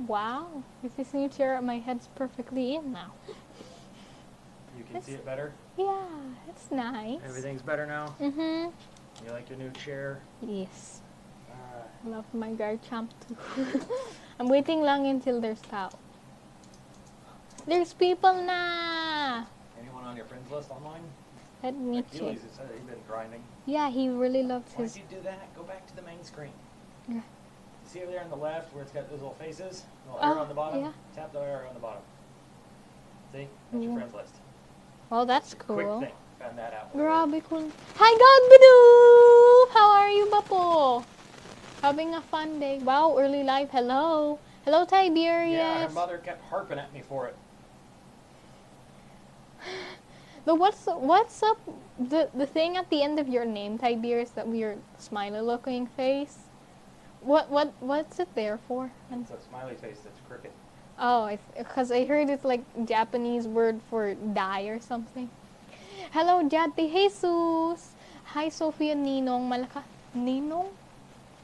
Wow. With this new chair, my head's perfectly in now. You can see it better? Yeah, it's nice. Everything's better now? Mm-hmm. You like your new chair? Yes. Alright. I love my Garchomp too. I'm waiting lang until there's tao. There's people na! Anyone on your friends list online? Let me check. Achilles, it said he's been grinding. Yeah, he really loves Why'd his... you do that? Go back to the main screen. Yeah. See over there on the left where it's got those little faces? Little arrow on the bottom? Yeah. Tap the arrow on the bottom. See? That's your friends list. Oh, that's cool. Quick thing. Found that out. Grabe cool. Hi, God Badoo! How are you, Bapo? Having a fun day. Wow, early live. Hello. Hello, Tiberius. Yeah, her mother kept harping at me for it. But what's up? The thing at the end of your name, Tiberius, that weird smiley-looking face. What's it there for? It's a smiley face that's crooked. Oh, because I heard it's like Japanese word for die or something. Hello, Jati Jesus. Hi, Sophia Ninong. Malakas. Ninong?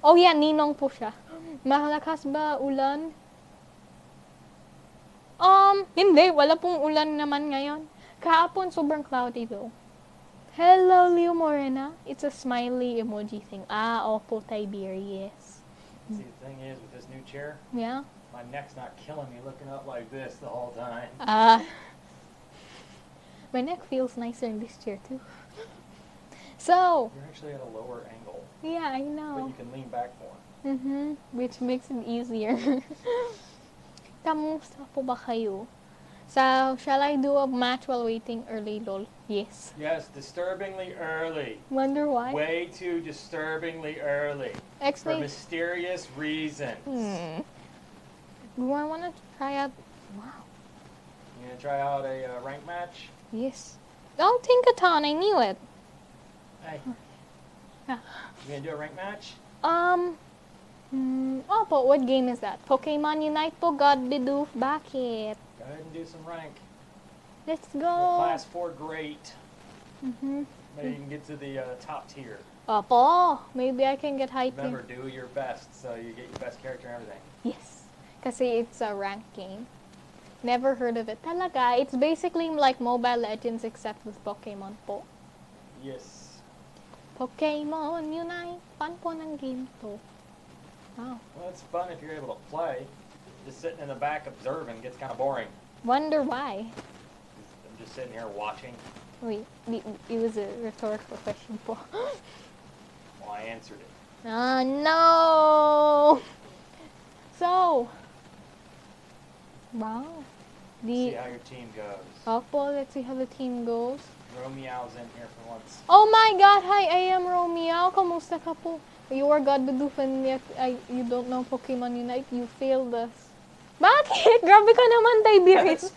Oh yeah, Ninong po siya. Malakas ba ulan? Hindi. Wala pong ulan naman ngayon. Kahapon, sobrang cloudy though. Hello, Leo Morena. It's a smiley emoji thing. Ah, opo, Tiberius. See, the thing is, with this new chair, Yeah? my neck's not killing me looking up like this the whole time. My neck feels nicer in this chair too. So, You're actually at a lower angle, yeah, I but know. you can lean back more. Which makes it easier. Kamusta po ba kayo? So, shall I do a match while waiting early, lol? Yes. Yes, disturbingly early. Wonder why? Way too disturbingly early. For Explain. mysterious reasons. Do I want to try out? Wow. You gonna try out a rank match? Yes. Oh, Tinkaton, I knew it. Hey. Yeah. You gonna do a rank match? Oh, but what game is that? Pokémon Unite po, God Bidoof, bakit? Go ahead and do some rank. Let's You're go. class 4 great. Maybe you can get to the top tier. Opo, maybe I can get high tier. Remember, do your best so you get your best character and everything. Yes. Kasi it's a rank game. Never heard of it. Talaga, it's basically like Mobile Legends except with Pokemon po. Yes. Pokémon Unite. Fun po ng game to. Wow. Well, it's fun if you're able to play. Just sitting in the back observing gets kind of boring. Wonder why. I'm just sitting here watching. Wait, it was a rhetorical question po. Well, I answered it. No! So, wow. See how your team goes. Opo, let's see how the team goes. Romeo's in here for once. Oh my God! Hi, I am Romeo. Kamusta ka po? You are God Bidoof and yet you don't know Pokemon Unite. You failed us. Bakit? Grabe ka naman, Tiberius.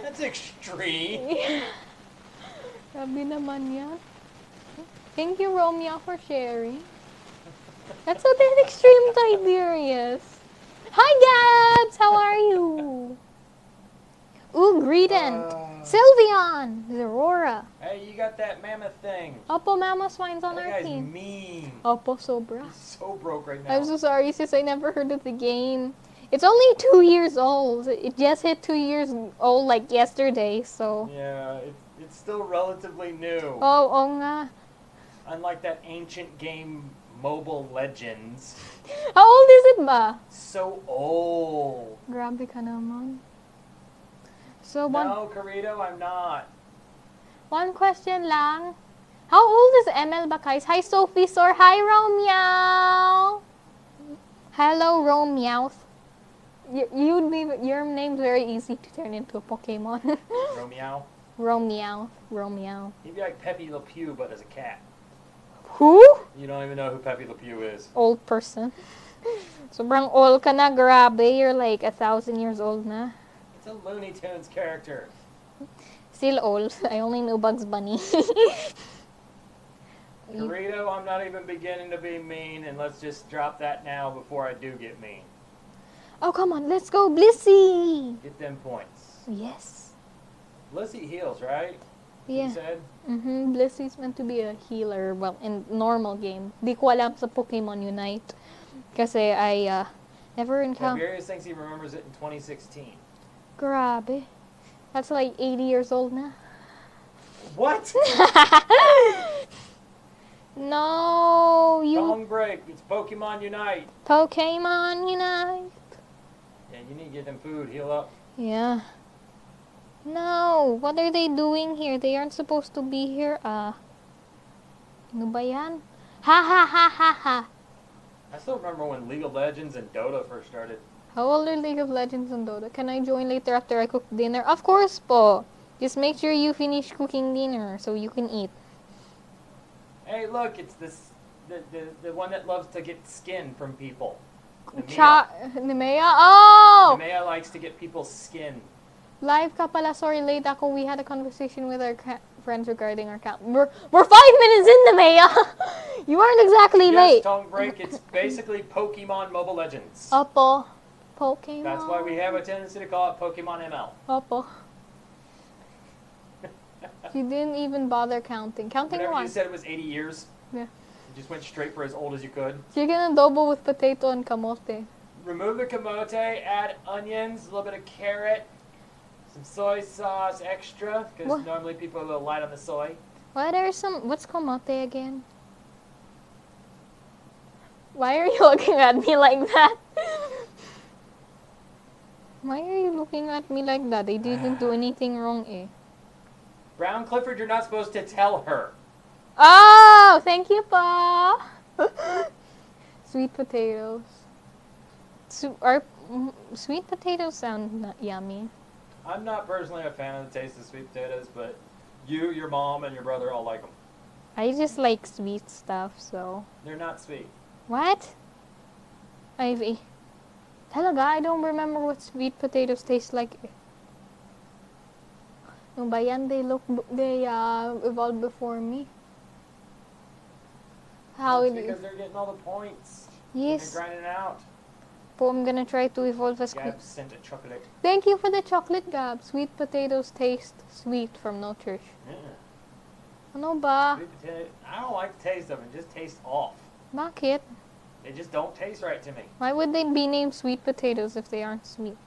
That's extreme. Grabe naman yan. Thank you, Romeo, for sharing. That's a bit extreme, Tiberius. Hi, Gabs! How are you? Ooh, Greedent. Sylveon. Zerora. Hey, you got that mammoth thing. Opo, Mama Swine's on That our guy's team. mean. Opo, sobra. He's so broke right now. I'm so sorry, sis. I never heard of the game. It's only 2 years old. It just hit 2 years old like yesterday, so. Yeah, it's still relatively new. Oo nga. Unlike that ancient game, Mobile Legends. How old is it ba? So old. Grabe ka naman. So, No, Carito, I'm not. one question lang. How old is ML Bakais? Hi, Sophie Sor. Hi, Romeo. Hello, Romeo. Your name's very easy to turn into a Pokemon. Romeo. Romeo. He'd be like Pepe Le Pew, but as a cat. Who? You don't even know who Pepe Le Pew is. Old person. Sobrang old ka na, grabe. You're like 1,000 years old na. It's a Looney Tunes character. Still old. I only know Bugs Bunny. Carito, I'm not even beginning to be mean, and let's just drop that now before I do get mean. Oh, come on. Let's go, Blissey. Get them points. Yes. Blissey heals, right? Yeah. You said? Blissey's meant to be a healer. Well, in normal game. Di ko alam sa Pokemon Unite. Kasi I Never encountered. Tiberius thinks he remembers it in 2016. Grabe. That's like 80 years old now. What? No, you. Song break. It's Pokemon Unite. Pokémon Unite. Yeah, you need to get them food. Heal up. Yeah. No, what are they doing here? They aren't supposed to be here. Ano ba yan? Ha ha ha ha ha. I still remember when League of Legends and Dota first started. How old are League of Legends and Dota? Can I join later after I cook dinner? Of course po. Just make sure you finish cooking dinner so you can eat. Hey, look, it's the one that loves to get skin from people. Nemea? Oh! Nemea likes to get people's skin. Live ka pala. Sorry, late ako. We had a conversation with our friends regarding our camp. We're 5 minutes in, Nemea! You aren't exactly late. Yes, tongue break. It's basically Pokemon Mobile Legends. Opo. Pokemon. That's why we have a tendency to call it Pokemon ML. Opo. You didn't even bother counting. Counting Whenever one. you said it was 80 years, Yeah. you just went straight for as old as you could. Chicken adobo with potato and kamote. Remove the kamote, add onions, a little bit of carrot, some soy sauce extra, because normally people are a little light on the soy. What's kamote again? Why are you looking at me like that? Why are you looking at me like that? I didn't do anything wrong, eh? Brown Clifford, you're not supposed to tell her. Oh, thank you, pa. Sweet potatoes. Sweet potatoes sound yummy. I'm not personally a fan of the taste of sweet potatoes, but you, your mom, and your brother all like them. I just like sweet stuff, so. They're not sweet. What? Ivy. Talaga, I don't remember what sweet potatoes taste like. No ba yan? They evolved before me. How That's it because they're getting all the points. Yes. They're grinding out. Po, I'm gonna try to evolve as quick. Gab sent a chocolate. Thank you for the chocolate, Gab. Sweet potatoes taste sweet from No Trish. Ano ba? Sweet potato. I don't like the taste of them. It just tastes off. Bakit? They just don't taste right to me. Why would they be named sweet potatoes if they aren't sweet?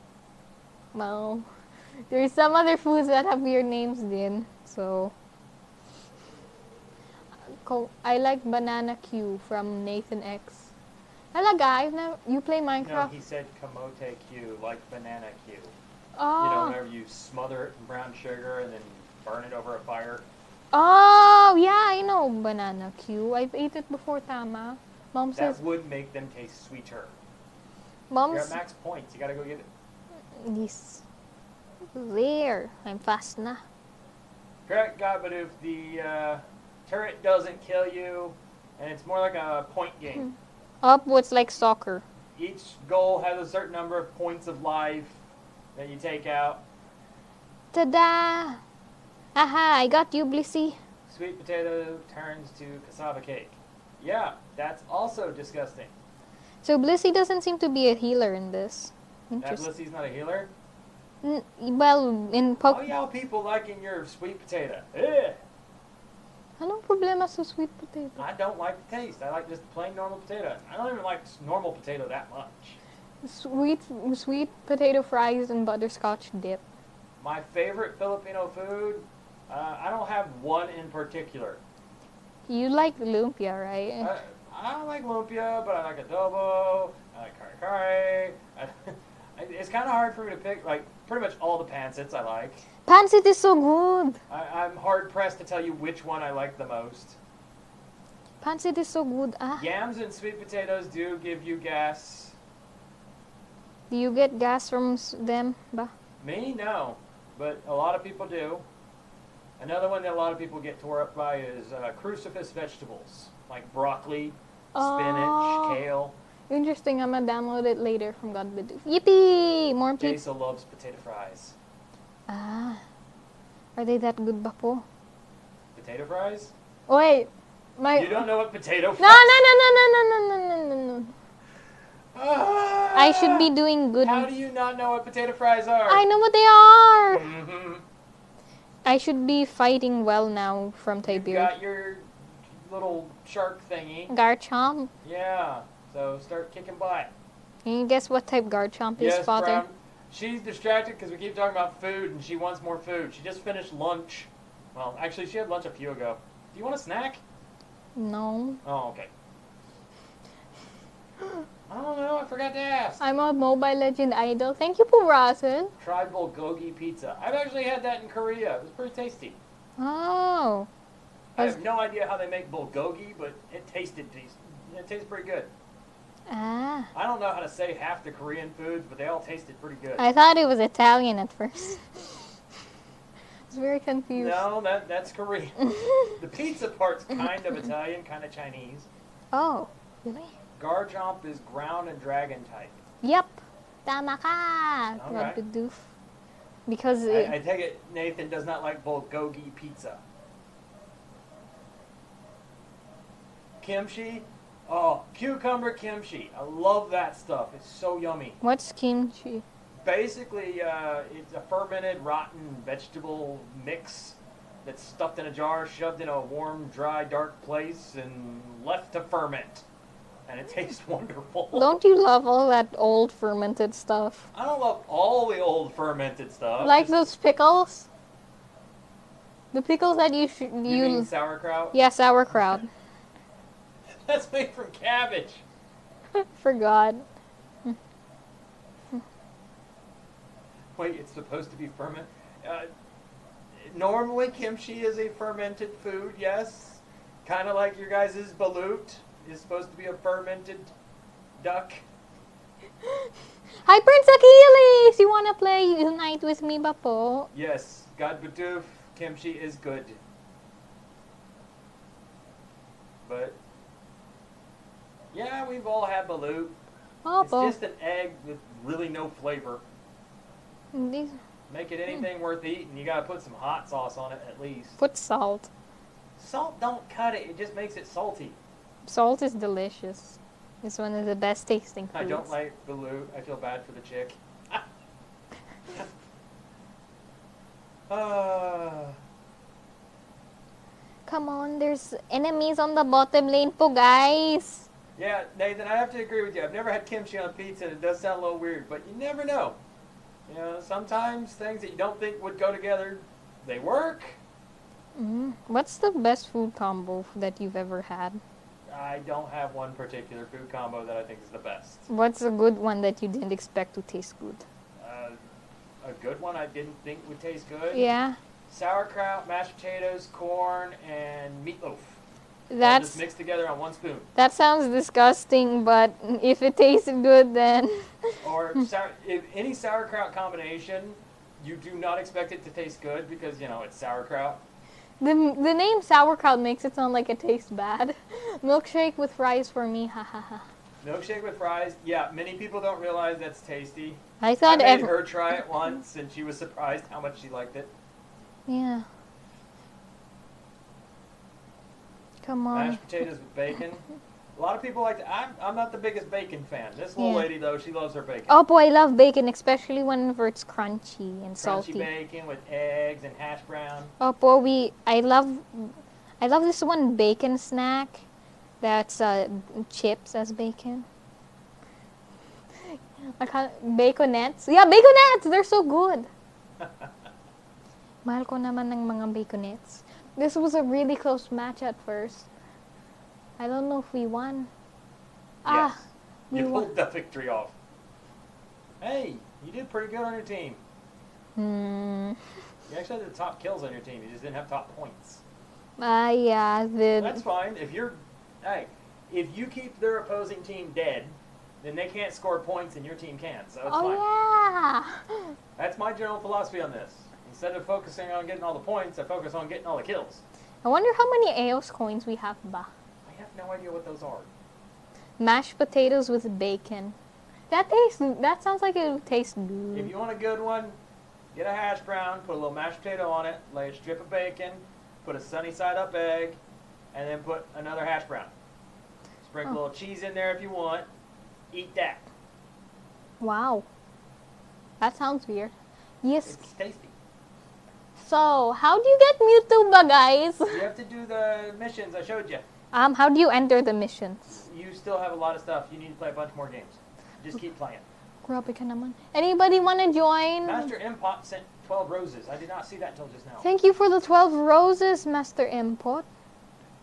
Well, there's some other foods that have weird names din. So, I like Banana Q from Nathan X. Talaga, you play Minecraft? No, he said kamote Q, like banana Q. Oh. You know, whenever you smother it in brown sugar and then burn it over a fire. Oh, yeah, I know Banana Q. I've ate it before, tama. Mom says... That would make them taste sweeter. You're at max points. You gotta go get it. Yes. There. I'm fast na. Correct, Gabadoof. The turret doesn't kill you, and it's more like a point game. It's like soccer. Each goal has a certain number of points of life that you take out. Ta-da! Aha, I got you, Blissy. Sweet potato turns to cassava cake. Yeah, that's also disgusting. So Blissy doesn't seem to be a healer in this. That Interesting. Blissy's not a healer? Well, in How y'all people liking your sweet potato? Ugh. Anong problema sa sweet potato? I don't like the taste. I like just plain normal potato. I don't even like normal potato that much. Sweet potato fries and butterscotch dip. My favorite Filipino food, I don't have one in particular. You like lumpia, right? I don't like lumpia, but I like adobo, I like kare kare. It's kind of hard for me to pick, like, pretty much all the pancits I like. Pancit is so good. I'm hard-pressed to tell you which one I like the most. Pancit is so good, Yams and sweet potatoes do give you gas. Do you get gas from them, ba? Me, no. But a lot of people do. Another one that a lot of people get tore up by is crucifix vegetables, like broccoli, spinach, kale. Interesting. I'm gonna download it later from God Bidoof. Yippee! More people. Jason loves potato fries. Are they that good, ba po? Potato fries? Wait, You don't know what potato fries? No. I should be doing good. How do you not know what potato fries are? I know what they are. Mm-hmm. I should be fighting well now from You Tiberius. got your little shark thingy. Garchomp. Yeah. So start kicking butt. Can you guess what type Garchomp is, Yes, Father? Brown. She's distracted because we keep talking about food and she wants more food. She just finished lunch. Well, actually, she had lunch a few ago. Do you want a snack? No. Oh, okay. I don't know. I forgot to ask. I'm a Mobile Legend idol. Thank you, Purasan. Try bulgogi pizza. I've actually had that in Korea. It was pretty tasty. Oh. I have no idea how they make bulgogi, but it tasted decent. It tastes pretty good. Ah. I don't know how to say half the Korean foods, but they all tasted pretty good. I thought it was Italian at first. I was very confused. No, that's Korean. The pizza part's kind of Italian, kind of Chinese. Oh, really? Garchomp is ground and dragon type. Yep. Tama ka. Okay. What to do? Because I take it Nathan does not like bulgogi pizza. Kimchi? Oh, cucumber kimchi. I love that stuff. It's so yummy. what's kimchi? Basically, it's a fermented, rotten vegetable mix that's stuffed in a jar, shoved in a warm, dry, dark place, and left to ferment. And it tastes wonderful. Don't you love all that old fermented stuff? I don't love all the old fermented stuff. Like Just- those pickles? The pickles that you You mean sauerkraut? Yeah, sauerkraut. That's made from cabbage. Forgot. Wait, it's supposed to be fermented? Normally, kimchi is a fermented food, yes. Kind of like your guys' balut is supposed to be a fermented duck. Hi, Prince Achilles! You wanna play Unite with me ba po? Yes, God Badoof, kimchi is good. But, yeah, we've all had balut. It's Opo. just an egg with really no flavor. Hindi. Make it anything worth eating, you gotta put some hot sauce on it at least. Put salt. Salt don't cut it, it just makes it salty. Salt is delicious. It's one of the best tasting foods. I don't like balut. I feel bad for the chick. Come on, there's enemies on the bottom lane po, guys. Yeah, Nathan, I have to agree with you. I've never had kimchi on pizza, and it does sound a little weird, but you never know. You know, sometimes things that you don't think would go together, they work. What's the best food combo that you've ever had? I don't have one particular food combo that I think is the best. What's a good one that you didn't expect to taste good? A good one I didn't think would taste good. Yeah, Sauerkraut, mashed potatoes, corn, and meatloaf. All just that's mixed together on one spoon. that sounds disgusting, but if it tasted good, then Or if any sauerkraut combination, you do not expect it to taste good because, you know, it's sauerkraut. the name sauerkraut makes it sound like it tastes bad. Milkshake with fries for me, ha ha ha. Milkshake with fries. Yeah, many people don't realize that's tasty. I I thought made her try it once, and she was surprised how much she liked it. Yeah. Come on. Mashed potatoes with bacon. A lot of people like to. I'm not the biggest bacon fan. This little Yeah. lady though, she loves her bacon. Oh boy, I love bacon, especially whenever it's crunchy and Crunchy salty. bacon with eggs and hash brown. Oh boy, I love this one bacon snack. That's chips as bacon. Baconettes. Yeah, baconettes! They're so good. Mahal ko naman ng mga baconettes. This was a really close match at first. I don't know if we won. Yes. we You won. pulled the victory off. Hey, you did pretty good on your team. Hmm. You actually had the top kills on your team. You just didn't have top points. Yeah, That's fine. If you keep their opposing team dead, then they can't score points and your team can. So it's fine. yeah. That's my general philosophy on this. Instead of focusing on getting all the points, I focus on getting all the kills. I wonder how many Eos coins we have ba? I have no idea what those are. Mashed potatoes with bacon. That sounds like it would taste good. If you want a good one, get a hash brown, put a little mashed potato on it, lay a strip of bacon, put a sunny side up egg, and then put another hash brown. Sprinkle a little cheese in there if you want. Eat that. Wow. That sounds weird. Yes. It's tasty. So, how do you get Mewtwo ba, guys? You have to do the missions I showed you. How do you enter the missions? You still have a lot of stuff. You need to play a bunch more games. Just keep playing. Grabe ka naman. Anybody wanna join? Master Impot sent 12 roses. I did not see that until just now. Thank you for the 12 roses, Master Impot.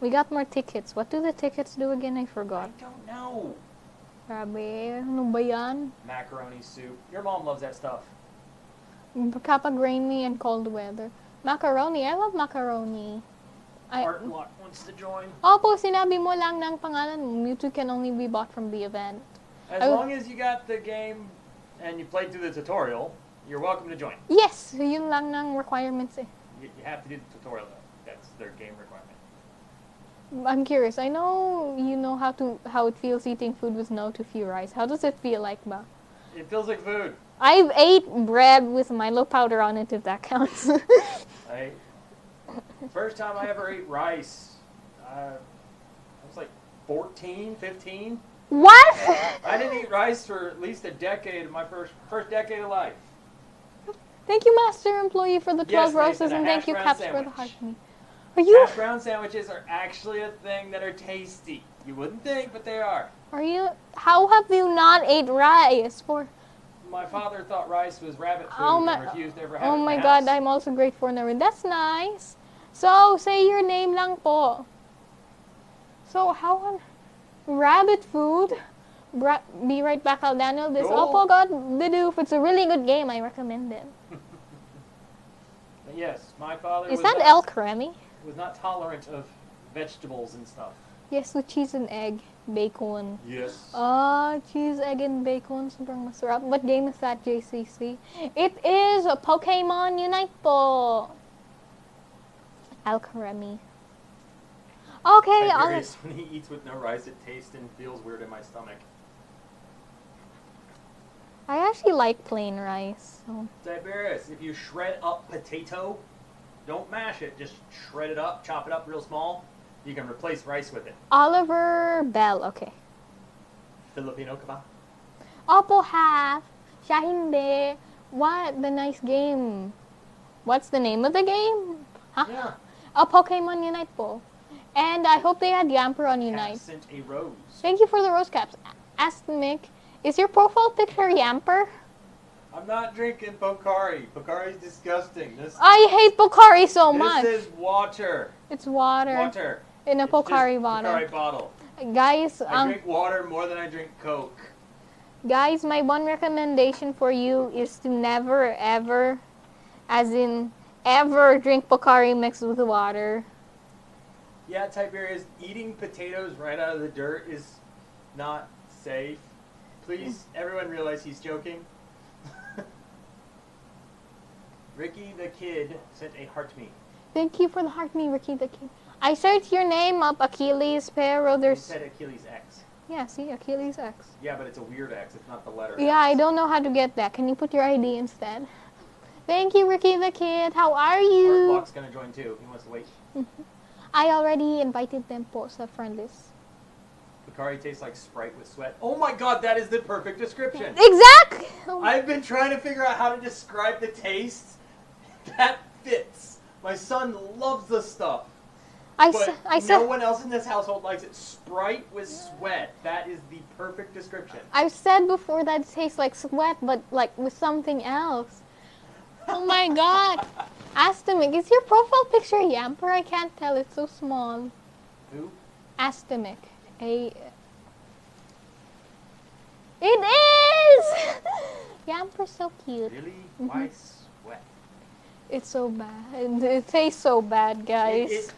We got more tickets. What do the tickets do again? I I forgot. don't know. Grabe. Ano ba yan? Macaroni soup. Your mom loves that stuff. Kapag rainy and cold weather. Macaroni. I love macaroni. Art Block wants to join. Opo, sinabi mo lang ng pangalan. Mewtwo can only be bought from the event. As long as you got the game and you played through the tutorial, you're welcome to join. Yes! Yun lang ng requirements eh. You have to do the tutorial though. That's their game requirement. I'm curious. I know you know how it feels eating food with no to few rice. How does it feel like ba? It feels like food. I've ate bread with Milo powder on it, if that counts. First time I ever ate rice, I was like 14, 15. What? I didn't eat rice for at least a decade of my first decade of life. Thank you, Master Employee, for the 12 Yes, roses, Nathan, a and thank hash you, brown Caps, for the sandwich. heart me. Are you? Hash brown sandwiches are actually a thing that are tasty. You wouldn't think, but they are. Are you? How have you not ate rice for? My father thought rice was rabbit food Oh my- and refused to ever have it Oh in my the God, house. I'm also grateful for it. That's nice. So say your name lang po. So how? Rabbit food. Be right back, I'll Daniel. This Go. Oppo God Bidoof. It's a really good game. I recommend it. But yes, my father Is was that not, El Creme? was not tolerant of vegetables and stuff. Yes, with cheese and egg, bacon. Yes. Cheese, egg, and bacon. Sobrang masarap. What game is that, JCC? It is a Pokémon Unite po. Alchemy. Okay, Tiberius, when he eats with no rice, it tastes and feels weird in my stomach. I actually like plain rice. So. Tiberius, if you shred up potato, don't mash it, just shred it up, chop it up real small, you can replace rice with it. Oliver Bell, okay. Filipino ka ba? Oppo half. Siya hindi. What? The nice game. What's the name of the game? Huh? Yeah. A Pokémon Unite po. And I hope they had Yamper on Cat Unite. sent a rose. Thank you for the rose caps. Asthmic. Is your profile picture Yamper? I'm not drinking Pocari. Pocari's disgusting. I hate Pocari so much. This is water. It's water. Water. In a It's Pocari just bottle. Pocari bottle. Guys, I drink water more than I drink Coke. guys, my one recommendation for you is to never ever, as in ever, drink Pocari mixed with water. Yeah, Tiberius, eating potatoes right out of the dirt is not safe. Please, everyone realize he's joking. Ricky the Kid sent a heart me. Thank you for the heart me, Ricky the Kid. I searched your name up, Achilles, pero He there's... said Achilles X. Yeah, see, Achilles X. Yeah, but it's a weird X. It's not the letter. Yeah, I X. don't know how to get that. Can you put your ID instead? Thank you, Ricky the Kid. How are Art you? Block's gonna join too. He wants to wait. I already invited them po sa friend list. Pocari tastes like Sprite with sweat. Oh my god, that is the perfect description. Exactly! I've been trying to figure out how to describe the taste. That fits. My son loves the stuff. I But said no one else in this household likes it. Sprite with sweat. That is the perfect description. I've said before that it tastes like sweat, but like with something else. Oh my god! Astemic, is your profile picture Yamper? I can't tell. It's so small. Who? Astemic. It is! Yamper's so cute. Really? Why sweat? It's so bad. It tastes so bad, guys.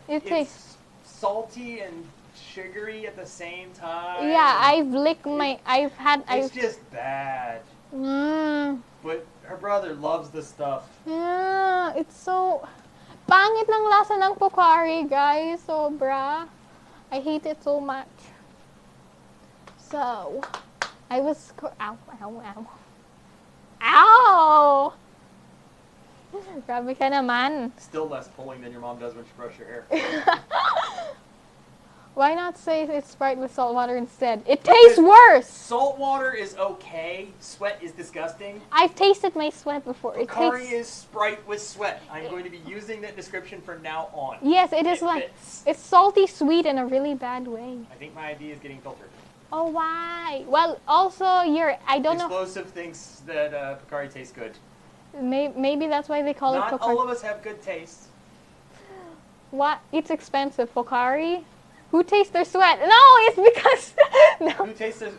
It tastes. It's salty and sugary at the same time. Yeah, I've licked my. It's just bad. Mm, But her brother loves the stuff. yeah, it's so. Pangit ng lasa ng Pocari, guys. Sobra. I hate it so much. So, I was. Ow, ow, ow. Ow! Grabe ka naman. Still less pulling than your mom does when she brushes your hair. Why not say it's Sprite with salt water instead? It tastes worse! Salt water is okay. Sweat is disgusting. I've tasted my sweat before. It Pocari tastes... is Sprite with sweat. I'm going to be using that description from now on. Yes, it is like... fits. It's salty sweet in a really bad way. I think my ID is getting filtered. Oh, why? Well, also, I don't know. Explosive thinks that Pocari tastes good. Maybe that's why they call it Not Pocari. all of us have good taste. What? It's expensive. Pocari? Who tastes their sweat? No, it's because... no. Who tastes this?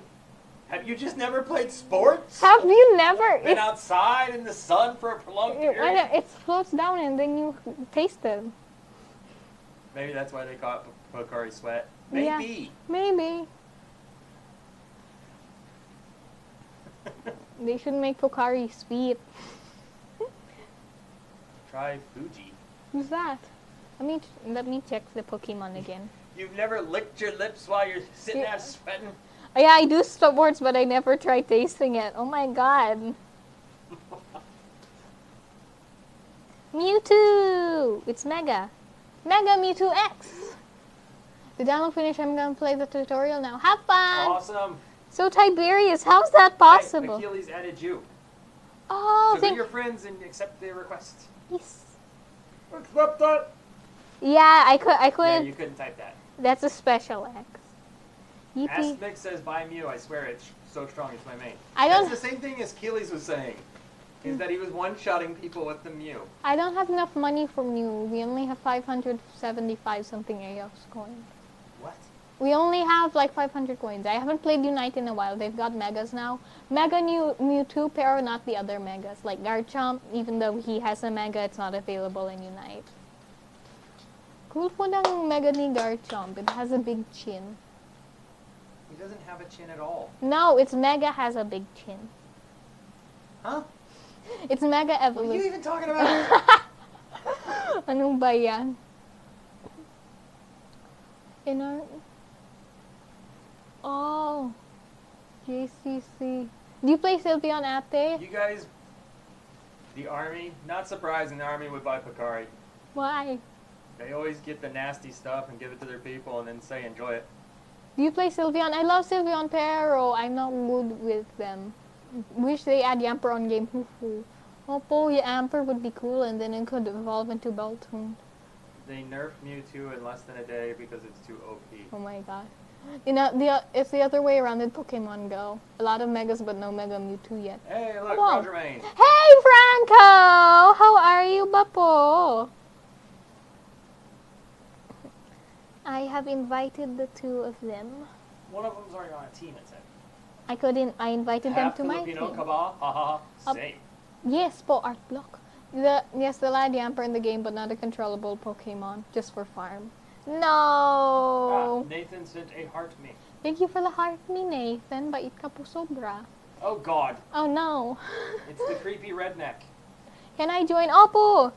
Have you just never played sports? Have you never? Been outside in the sun for a prolonged period? It floats down and then you taste it. Maybe that's why they call it Pocari Sweat. Yeah, Maybe. maybe. They should make Pocari sweet. Try Fuji. Who's that? Let me check the Pokemon again. You've never licked your lips while you're sitting there sweating? Oh, yeah, I do sports, but I never tried tasting it. Oh my god. Mewtwo! It's Mega. Mega Mewtwo X! The download finished, I'm gonna play the tutorial now. Have fun! Awesome. So Tiberius, how's that possible? Achilles added you. Oh, so be your friends and accept the request. Yes. Accept that. Yeah, I couldn't. Yeah, you couldn't type that. That's a special X. Yippee. Aspix says buy Mew. I swear it's so strong. It's my main. I don't. That's the same thing as Achilles was saying. Is that he was one-shotting people with the Mew. I don't have enough money for Mew. We only have 575 something AOS coins. What? We only have like 500 coins. I haven't played Unite in a while. They've got Megas now. Mega Mewtwo, pero not the other Megas. Like Garchomp, even though he has a Mega, it's not available in Unite. Cool po ng Mega ni Garchomp. It has a big chin. He doesn't have a chin at all. No, its Mega has a big chin. Huh? It's Mega What are Evolution. you even talking about? Anong ba yan? Oh. JCC. Do you play Sylveon Ate? You guys, the army, not surprising the army would buy Pocari. Why? They always get the nasty stuff and give it to their people and then say enjoy it. Do you play Sylveon? I love Sylveon, pero I'm not good with them. Wish they add Yamper on game. Opo, Yamper would be cool, and then it could evolve into Beltoon. They nerfed Mewtwo in less than a day because it's too OP. Oh my god. You know, it's the other way around in Pokemon Go. A lot of Megas, but no Mega Mewtwo yet. Hey, look, Whoa. Roger Main. Hey, Franco! How are you, Bapo? I have invited the two of them. One of them's already on a team, it said. I invited them to my Filipino team. cabal? Haha, same. Yes, po, Art Block. Yes, the lad Yamper in the game, but not a controllable Pokemon, just for farm. No! Nathan sent a heart me. Thank you for the heart me, Nathan. Bait ka po sobra. Oh god. Oh no. It's the creepy redneck. Can I join? Opo!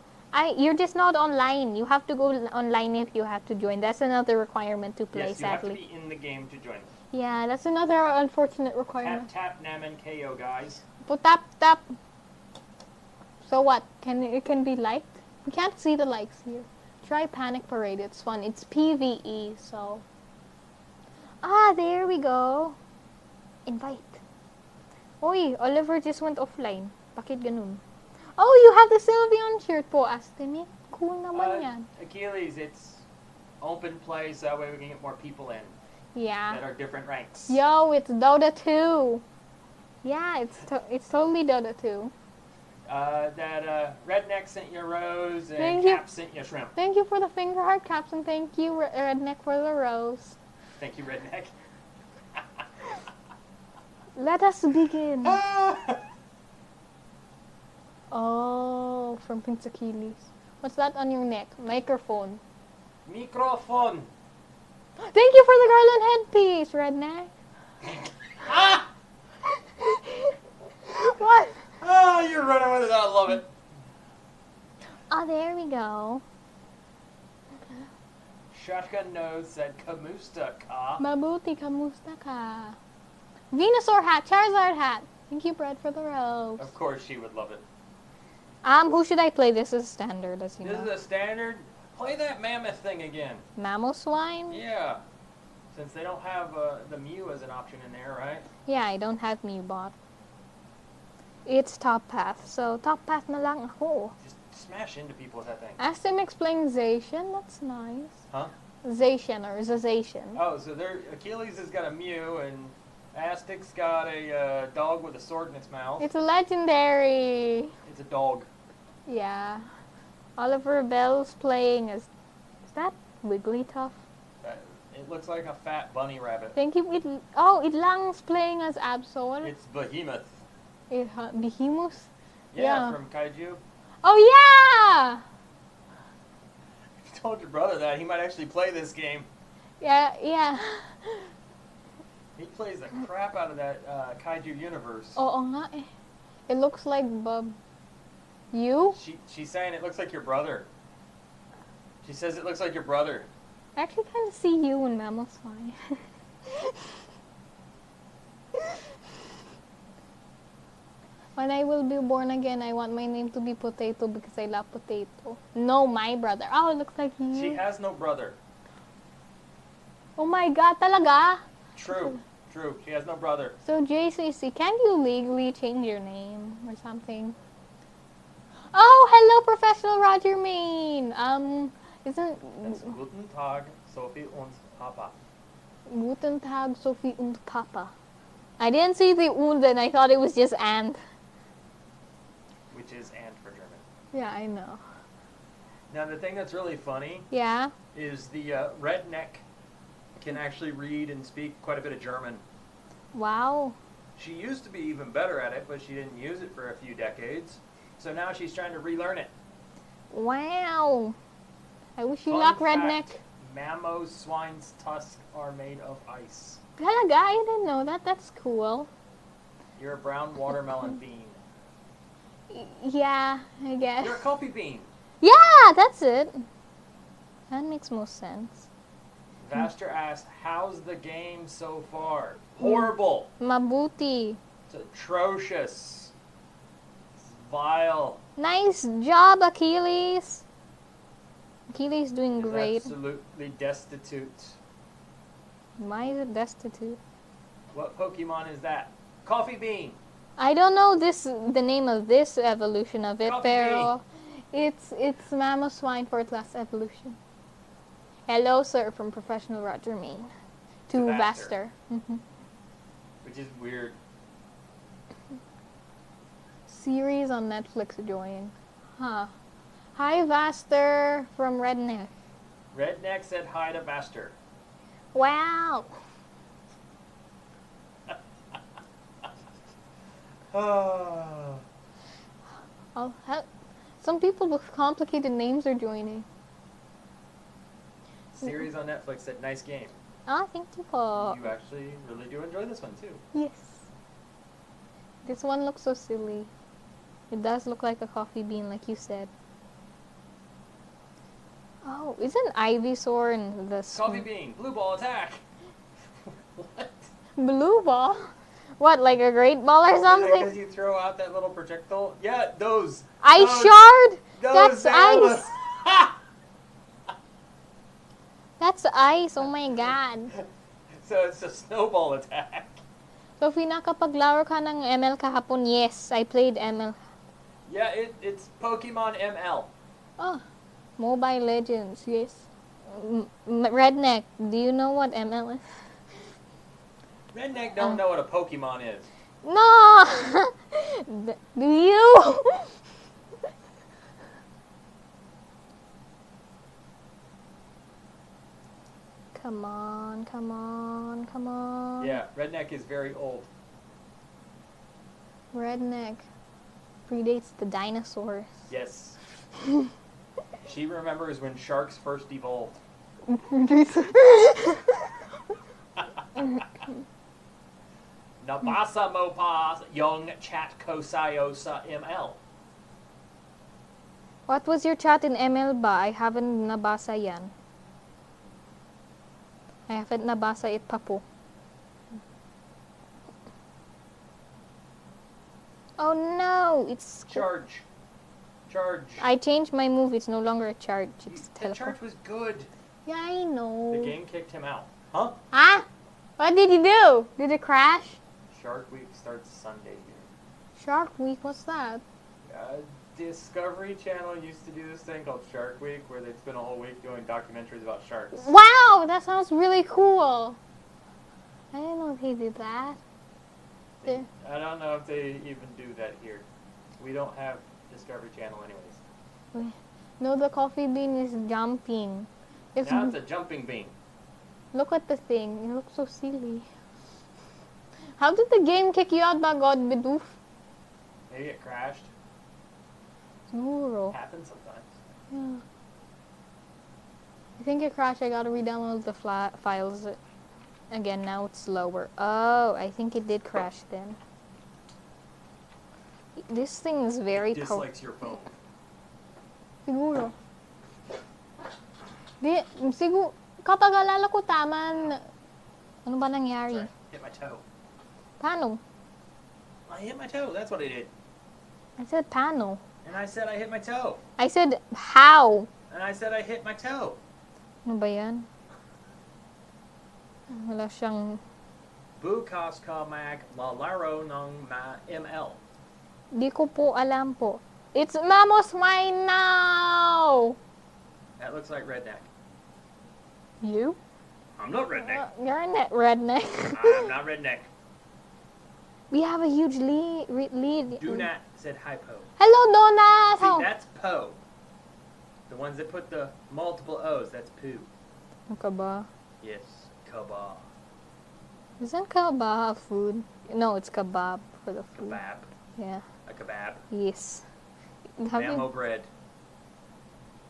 You're just not online. You have to go online if you have to join. That's another requirement to play, Yes, you sadly. have to be in the game to join. Yeah, that's another unfortunate requirement. Tap, Nam, and KO, guys. Po tap, tap. So what? It can be liked? We can't see the likes here. Try Panic Parade. It's fun. It's PvE, so... Ah, there we go. Invite. Oy, Oliver just went offline. Bakit ganun? Oh, you have the Sylveon shirt po, Astini. Cool naman yan. Achilles, it's open play, so that way we can get more people in. Yeah. That are different ranks. Yo, it's Dota 2. Yeah, it's totally Dota 2. Redneck sent you a rose, and Thank you. Cap sent you a shrimp. Thank you for the finger heart caps, and thank you, Redneck, for the rose. Thank you, Redneck. Let us begin. Oh, from Prince Achilles. What's that on your neck? Microphone. Microphone. Thank you for the garland headpiece, Redneck. Ah! What? Oh, you're running with it. I love it. Oh, there we go. Shotgun Nose said, Kamusta ka. Mabuti, kamusta ka? Venusaur hat, Charizard hat. Thank you, Brad, for the rose. Of course she would love it. Who should I play? This is standard, as you This know. is a standard. Play that mammoth thing again. Mamoswine? Yeah. Since they don't have the Mew as an option in there, right? Yeah, I don't have Mewbot. It's top path, so top path na lang ako. Just smash into people with that thing. Ask them explanation, that's nice. Huh? Zacian or Zazacian. Oh, so Achilles has got a Mew, and Aztec's got a dog with a sword in its mouth. It's legendary. It's a dog. Yeah. Oliver Bell's playing as... Is that Wigglytuff? It looks like a fat bunny rabbit. Thank you. Itlang's playing as Absol. It's Behemoth. Behemoth? Yeah, from Kaiju. Oh, yeah! If you told your brother that, he might actually play this game. Yeah. He plays the crap out of that Kaiju universe. Oo nga eh. It looks like Bub. You? She's saying it looks like your brother. She says it looks like your brother. I actually kind of see you in Mammoth's Fine. When I will be born again, I want my name to be Potato because I love potato. No, my brother. Oh, it looks like you. She has no brother. Oh my God, talaga? True. She has no brother. So JCC, can you legally change your name or something? Oh, hello, Professional Roger Main. Isn't... That's Guten Tag, Sophie und Papa. Guten Tag, Sophie und Papa. I didn't see the und and I thought it was just and. Which is and for German. Yeah, I know. Now, the thing that's really funny Yeah? is the redneck can actually read and speak quite a bit of German. Wow. She used to be even better at it, but she didn't use it for a few decades. So now she's trying to relearn it. Wow. I wish you Fun luck, fact, redneck. Mammoth swine's tusks are made of ice. Talaga, I didn't know that. That's cool. You're a brown watermelon bean. Yeah, I guess. You're a coffee bean. Yeah, that's it. That makes most sense. Vaster asked, how's the game so far? Horrible. Mabuti. It's atrocious. It's vile. Nice job, Achilles. Achilles doing It's great. absolutely destitute. Why is it destitute? What Pokemon is that? Coffee bean. I don't know the name of this evolution of it, Coffee pero it's Mammoth Swine 4th class evolution. Hello, sir, from Professional Roger Main. To Vaster. Vaster. Which is weird. Series on Netflix join. Huh. Hi, Vaster from Redneck. Redneck said hi to Vaster. Wow. Oh. Some people with complicated names are joining. Series on Netflix said nice game. Ah, thank you po. You actually really do enjoy this one too. Yes. This one looks so silly. It does look like a coffee bean, like you said. Oh, isn't Ivysaur in the Coffee bean, blue ball attack. What? blue ball? What, like a great ball or something? Because you throw out that little projectile. Yeah, those. Ice those, shard? Those, That's ice. Ha! That's ice. Oh my God. So it's a snowball attack. Sophie, nakapaglaro ka ng ML kahapon? Yes, I played ML. Yeah, it's Pokemon ML. Oh, Mobile Legends, yes. Redneck, do you know what ML is? Redneck don't know what a Pokemon is. No! Do you? Come on, come on, come on. Yeah, Redneck is very old. Redneck predates the dinosaurs. Yes. She remembers when sharks first evolved. Nabasa Mopas Young Chat Kosayosa ML. What was your chat in ML ba? I haven't nabasa yan. I haven't nabasa it pa po. Oh no, it's... Charge. I changed my move, it's no longer a charge. It's The teleport. charge was good. Yeah, I know. The game kicked him out. Huh? Ah? What did you do? Did it crash? Shark Week starts Sunday here. Shark Week, what's that? Discovery Channel used to do this thing called Shark Week, where they'd spend a whole week doing documentaries about sharks. Wow, that sounds really cool. I didn't know they did that. I don't know if they even do that here. We don't have Discovery Channel anyways. No, the coffee bean is jumping. Now it's a jumping bean. Look at the thing. It looks so silly. How did the game kick you out, by God, Bidoof? Maybe it crashed. Siguro. Happens sometimes. Yeah. I think it crashed. I gotta re-download the files again. Now it's slower. Oh, I think it did crash then. This thing is very It dislikes your phone. Siguro. Siguro, kapag alala ko tama, ano ba nangyari? Sorry, hit my toe. Paano? I hit my toe. That's what I did. I said paano. And I said I hit my toe. I said how. And I said I hit my toe. Ano ba yan? Wala siyang... Bukas ka maglalaro ng ML. Di ko po alam po. It's Mamos Wine now! That looks like redneck. You? I'm not redneck. You're a net redneck. I'm not redneck. We have a huge lead. Do not said hi, Poe. Hello, Donut! See, that's Poe. The ones that put the multiple O's, that's poo. Ano ka ba? Yes, kebab. Isn't kebab a food? No, it's kebab for the food. Kebab. Yeah. A kebab. Yes. Mammo bread.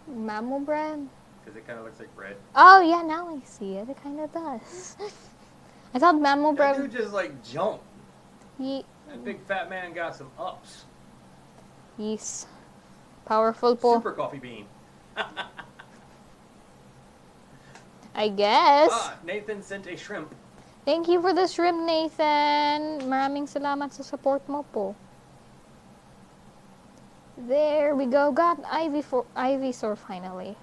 Mammo bread? Because it kind of looks like bread. Oh, yeah, now I see it. It kind of does. I thought mammo bread... That dude just like jumped. That big fat man got some ups. Yes. Powerful po. Super coffee bean. I guess. Nathan sent a shrimp. Thank you for the shrimp, Nathan. Maraming salamat sa support mo po. There we go. Got Ivysaur finally.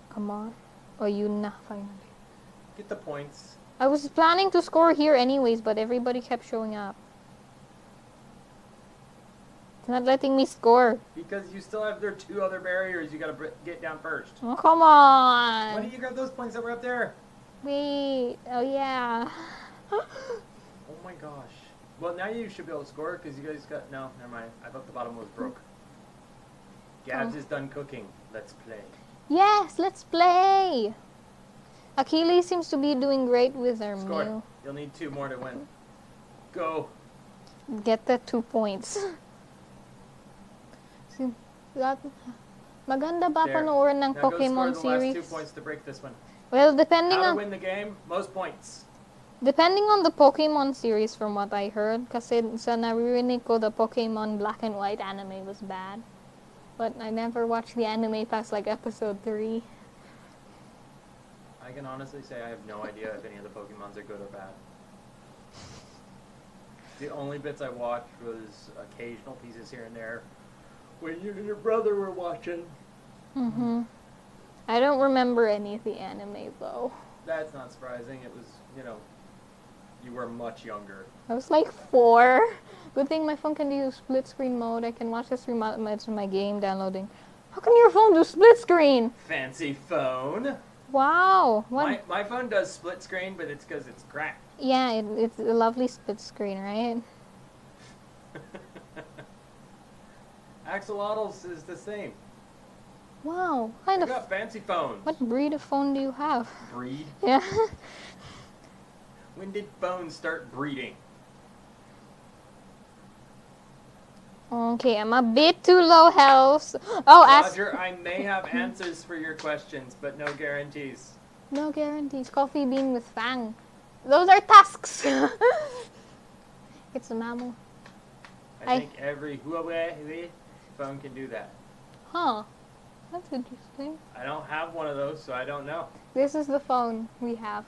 Come on. Oh, yun na finally. Get the points. I was planning to score here anyways, but everybody kept showing up. It's not letting me score. Because you still have their 2 other barriers you gotta get down first. Oh, come on. Why did you grab those points that were up there? Wait. Oh, yeah. Oh my gosh. Well, now you should be able to score because you guys got... No, never mind. I thought the bottom was broke. Gabs is done cooking. Let's play. Yes, let's play. Achilles seems to be doing great with her Score. meal. You'll need 2 more to win. Go. Get the 2 points. See, maganda ba There. panoorin ng Now Pokemon go score the series? last 2 points to break this one. Well, depending How to on win the game? Most points. depending on the Pokemon series, from what I heard, kasi sa naririnig ko, the Pokemon Black and White anime was bad. But I never watched the anime past like episode 3. I can honestly say I have no idea if any of the Pokemons are good or bad. The only bits I watched was occasional pieces here and there when you and your brother were watching. Mm-hmm. I don't remember any of the anime though. That's not surprising. It was, you were much younger. I was like 4. Good thing my phone can do split screen mode. I can watch the 3 minutes of my game downloading. How can your phone do split screen? Fancy phone. Wow. What? My phone does split screen, but it's because it's cracked. Yeah, it's a lovely split screen, right? Axolotls is the same. Wow. They got fancy phones. What breed of phone do you have? Breed? Yeah. When did phones start breeding? Okay, I'm a bit too low health. Oh, Roger, I may have answers for your questions, but no guarantees. No guarantees. Coffee bean with fang. Those are tusks. It's a mammal. I think every Huawei phone can do that. Huh. That's interesting. I don't have one of those, so I don't know. This is the phone we have.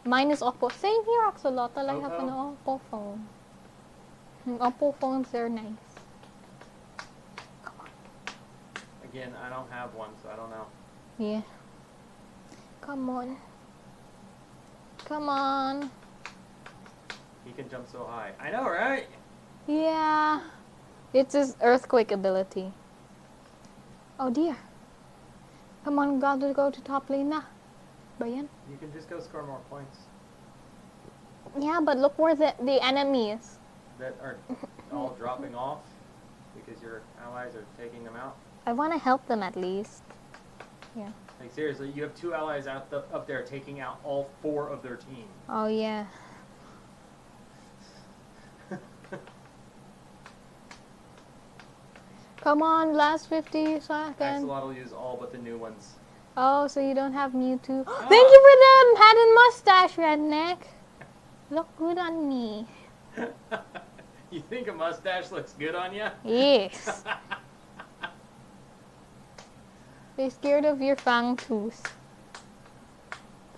Mine is Oppo. Same here, Axolotl. I have an Oppo? Oppo phone. Oppo phones, they're nice. Come on. Again, I don't have one, so I don't know. Yeah. Come on. Come on. He can jump so high. I know, right? Yeah. It's his earthquake ability. Oh dear. Come on, gotta go to top lane na. Ba yan? You can just go score more points Yeah, but look where the enemy is. that are all dropping off because your allies are taking them out. I want to help them at least. Yeah. Like seriously, you have 2 allies up there taking out all 4 of their team. Oh yeah. Come on, last 50 seconds. Axolotl will use all but the new ones. Oh, so you don't have Mewtwo. Thank you for the hat and mustache, redneck. Look good on me. You think a mustache looks good on you? Yes. They're scared of your fang tooth.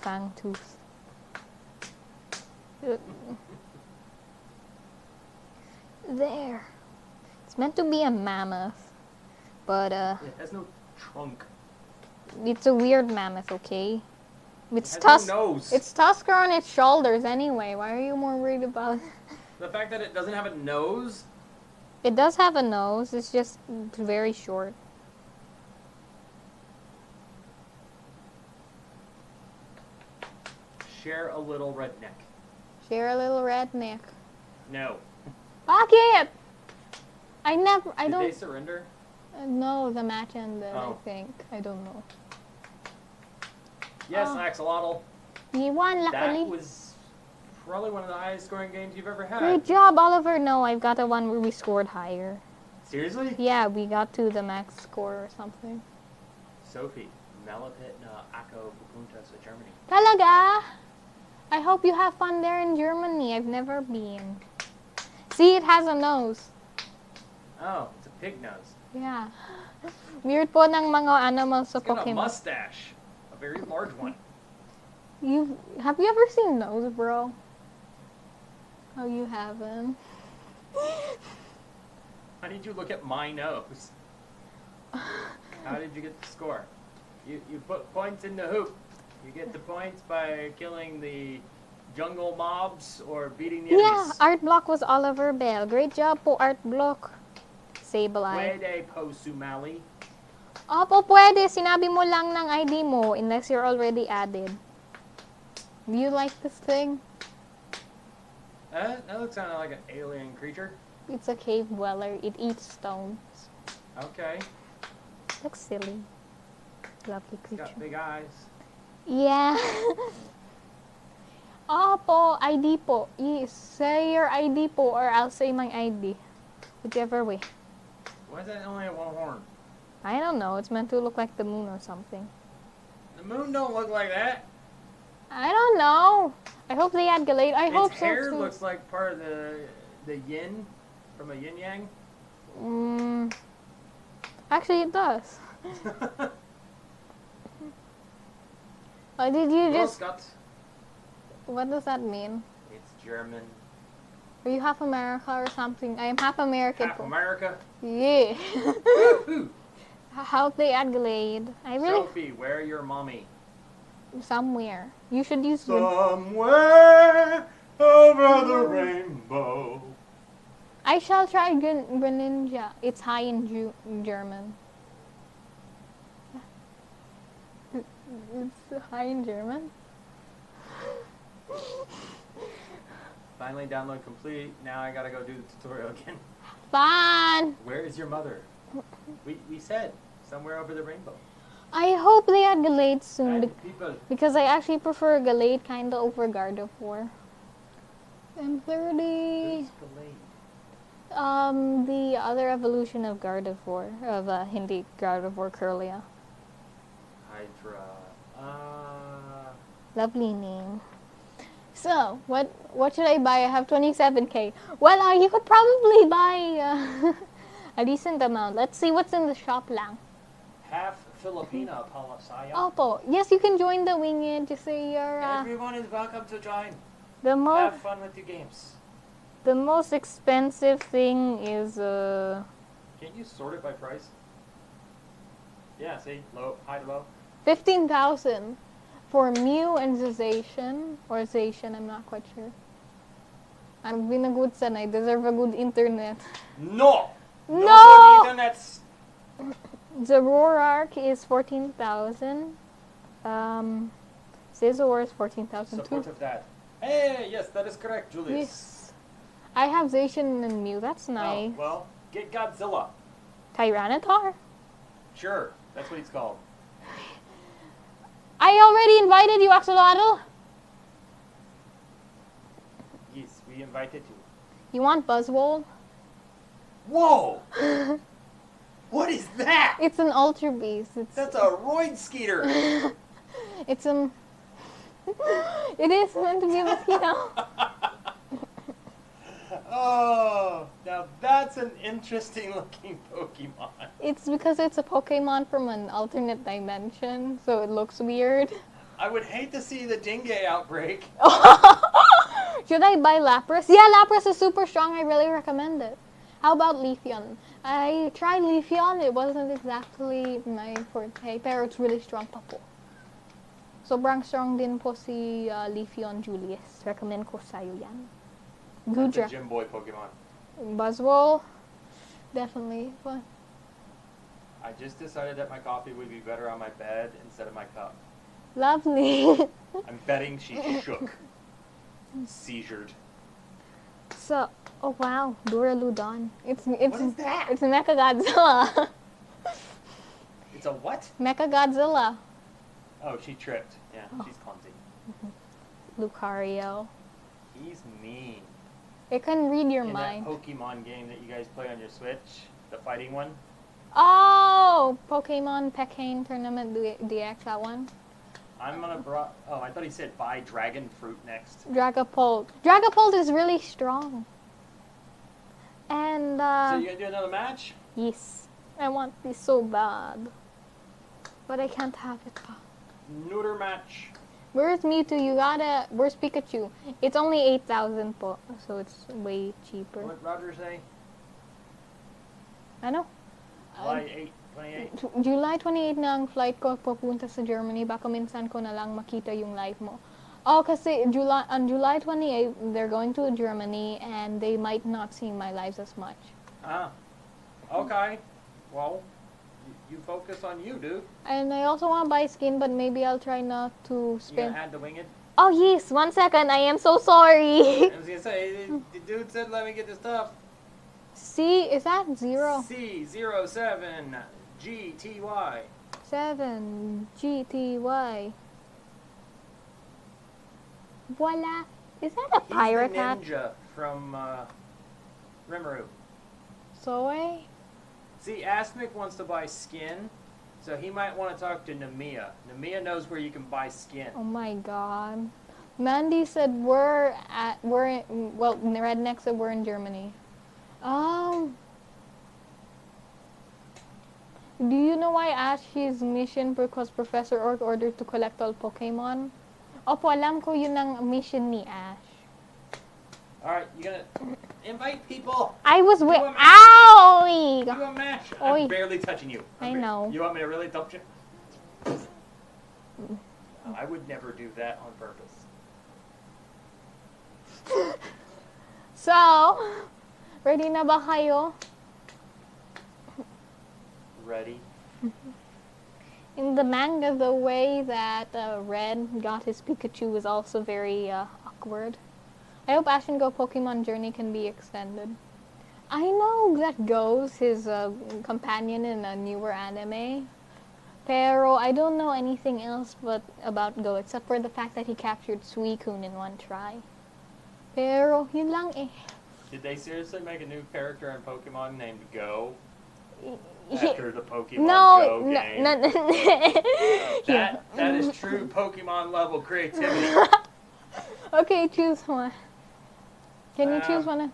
Fang tooth. There. It's meant to be a mammoth, but It has no trunk. it's a weird mammoth, okay? It's It has no nose. It's tusker on its shoulders anyway. Why are you more worried about The fact that it doesn't have a nose? It does have a nose, it's just very short. Share a little redneck. Share a little redneck. No. Bakit? I Did don't they surrender? know the match ended, I Oh. think. I don't know. Yes, Oh. Axolotl. You won, That luckily. was probably one of the highest scoring games you've ever had. Great job, Oliver. No, I've got the one where we scored higher. Seriously? Yeah, we got to the max score or something. Sophie, malapit na ako pupunta sa Germany. Talaga? I hope you have fun there in Germany. I've never been. See, it has a nose. Oh, it's a pig nose. Yeah. Weird po ng mga animals sa It's got a Pokemon. mustache. A very large one. Have you ever seen nose, bro? Oh, you haven't. How did you look at my nose? How did you get the score? You put points in the hoop. You get the points by killing the jungle mobs or beating the Yeah, enemies. Art Block was Oliver Bell. Great job po, Art Block. Sableye. Pwede po sumali. Opo, pwede. Sinabi mo lang ng ID mo unless you're already added. Do you like this thing? That looks kind of like an alien creature. It's a cave dweller. It eats stones. Okay. Looks silly. Lovely It's creature. got big eyes. Yeah. Opo, ID po. Say your ID po or I'll say my ID. Whichever way. Why is that only have one horn? I don't know. It's meant to look like the moon or something. The moon don't look like that. I don't know. I hope they add Galate. I hope Its so hair too. looks like part of the yin from a yin yang. Actually, it does. Why did you just... Großgott. What does that mean? It's German. Are you half America or something? I am half American. Half America. Yeah. Woohoo! How they add Glade? I really... Sophie, where your mommy? Somewhere. You should use... Somewhere over the rainbow. I shall try Greninja. It's high in German. It's high in German? Finally download complete. Now I gotta go do the tutorial again. Fun! Where is your mother? We said somewhere over the rainbow. I hope they add Galate soon And people. because I actually prefer Galate kinda over Gardevoir. M30. Who's Galade? The other evolution of Gardevoir, of Hindi Gardevoir Curlia. Hydra. Lovely name. So, what should I buy? I have 27k. Well, you could probably buy a decent amount. Let's see what's in the shop lang. Half Filipina, Palasaya. Opo. Yes, you can join the Winged. Just say you're Everyone is welcome to join. the Have fun with your games. the most expensive thing is Can't you sort it by price? Yeah, see? Low, high to low. 15,000 for Mew and Zacian or Zacian. I'm not quite sure. I'm being a good son. I deserve a good internet. No! No! Ethan, that's... The Roark is 14,000. Scizor is 14,000 too. Support of that. Hey, yes, that is correct, Julius. Yes. I have Zacian and Mew. That's nice. Oh, well, get Godzilla. Tyranitar. Sure, that's what he's called. I already invited you, Axolotl. Yes, we invited you. You want Buzzwole? Whoa! What is that? It's an Ultra Beast. That's a roid skeeter. It's it is meant to be a mosquito. Oh, now that's an interesting looking Pokemon. It's because it's a Pokemon from an alternate dimension, so it looks weird. I would hate to see the dengue outbreak. Should I buy Lapras? Yeah, Lapras is super strong. I really recommend it. How about Leafeon? I tried Leafeon. It wasn't exactly my forte, pero it's really strong pa po. Sobrang strong din po si Leafeon Julius. Recommend ko sa'yo yan. That's a Gudra. gym boy Pokemon. Buzzwole. Definitely fun. I just decided that my coffee would be better on my bed instead of my cup. Lovely. I'm betting she shook. Seizured. So, oh wow, Duraludon. It's What is that? It's Mechagodzilla. It's a what? Mechagodzilla. Oh, she tripped. Yeah, Oh. she's clumsy. Lucario. He's mean. It can read your In mind. that Pokemon game that you guys play on your Switch, the fighting one. Oh, Pokemon Pekane Tournament DX, that one. I'm gonna oh, I thought he said buy dragon fruit next. Dragapult. Dragapult is really strong. And So you gonna do another match? yes, I want this so bad, but I can't have it. Neuter match. Where's Mewtwo? Where's Pikachu? It's only 8,000 po, so it's way cheaper. What did Roger say? Ano? July 28. July 28 na ang flight ko papunta sa Germany. Baka minsan ko na lang makita yung live mo. Oh, kasi on July 28, they're going to Germany and they might not see my lives as much. Ah. Okay. Well, you focus on you, dude. And I also want to buy skin, but maybe I'll try not to You spend... gonna add the winged? Oh, yes. 1 second. I am so sorry. I was gonna say, the dude said let me get this stuff. C, is that 0? C07 GTY. 7 GTY. Voila. Is that a pirate He's the hat? ninja from Rimuru. Zoe? See, Asmic wants to buy skin, so he might want to talk to Namiya. Namiya knows where you can buy skin. Oh my god. Mandy said Redneck said we're in Germany. Do you know why Ash's mission because Professor Oak ordered to collect all Pokemon? Opo, alam ko yun ang mission ni Ash. Alright, you gonna invite people? I was Do with... a match. Ow! Do a match. Oy. I'm barely touching you. I know. You want me to really touch you? I would never do that on purpose. So, ready na ba kayo? Ready? In the manga, the way that Red got his Pikachu was also very awkward. I hope Ash and Go Pokemon Journey can be extended. I know that Go's his companion in a newer anime. Pero I don't know anything else about Go except for the fact that he captured Suicune in one try. Pero yun lang eh. Did they seriously make a new character in Pokemon named Go? He- After the Pokemon no, Go game? That is true Pokemon level creativity. Okay, choose one. Can you choose one?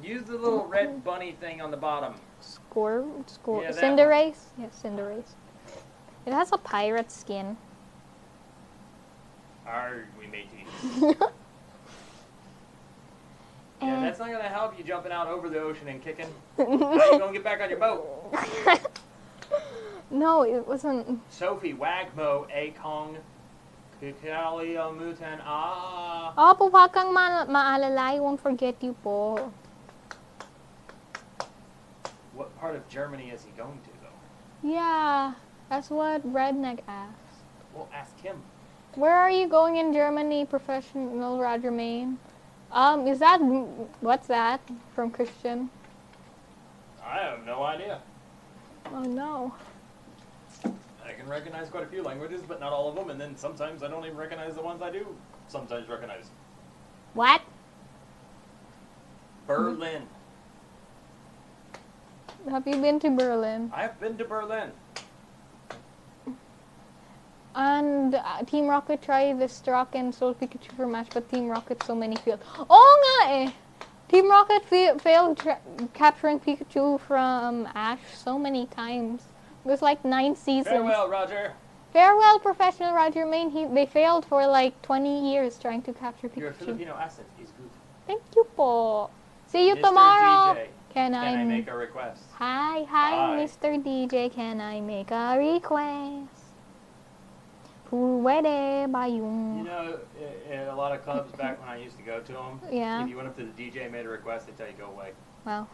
Use the little red bunny thing on the bottom. Score, Yeah, that Cinderace? Yes, Cinderace. It has a pirate skin. Arr, we mateys. Yeah, that's not gonna help you jumping out over the ocean and kicking. How you gonna get back on your boat? No, it wasn't. Sophie, Wagmo, Akong, Kikalia, Mutan, ah. Oh, po, wag kang maalala. I won't forget you po. What part of Germany is he going to, though? Yeah, that's what Redneck asked. We'll ask him. Where are you going in Germany, professional Roger Main? Is that, what's that from Christian? I have no idea. Oh no. I can recognize quite a few languages, but not all of them, and then sometimes I don't even recognize the ones I do sometimes recognize. What? Berlin. Have you been to Berlin? I've been to Berlin. And Team Rocket tried the Strock and Soul Pikachu for match, but Team Rocket so many failed. Oo nga eh! Team Rocket failed capturing Pikachu from Ash so many times. It was like 9 seasons. Farewell, Roger. Farewell, professional Roger Main. They failed for like 20 years trying to capture Pikachu. Your Filipino accent is good. Thank you po. See you Mr. tomorrow. DJ, Can can I I make a request? Hi, Hi. Mr. DJ. Can I make a request? Pwede ba yung... You know, in a lot of clubs back when I used to go to them, Yeah. if you went up to the DJ and made a request, they'd tell you go away. Wow.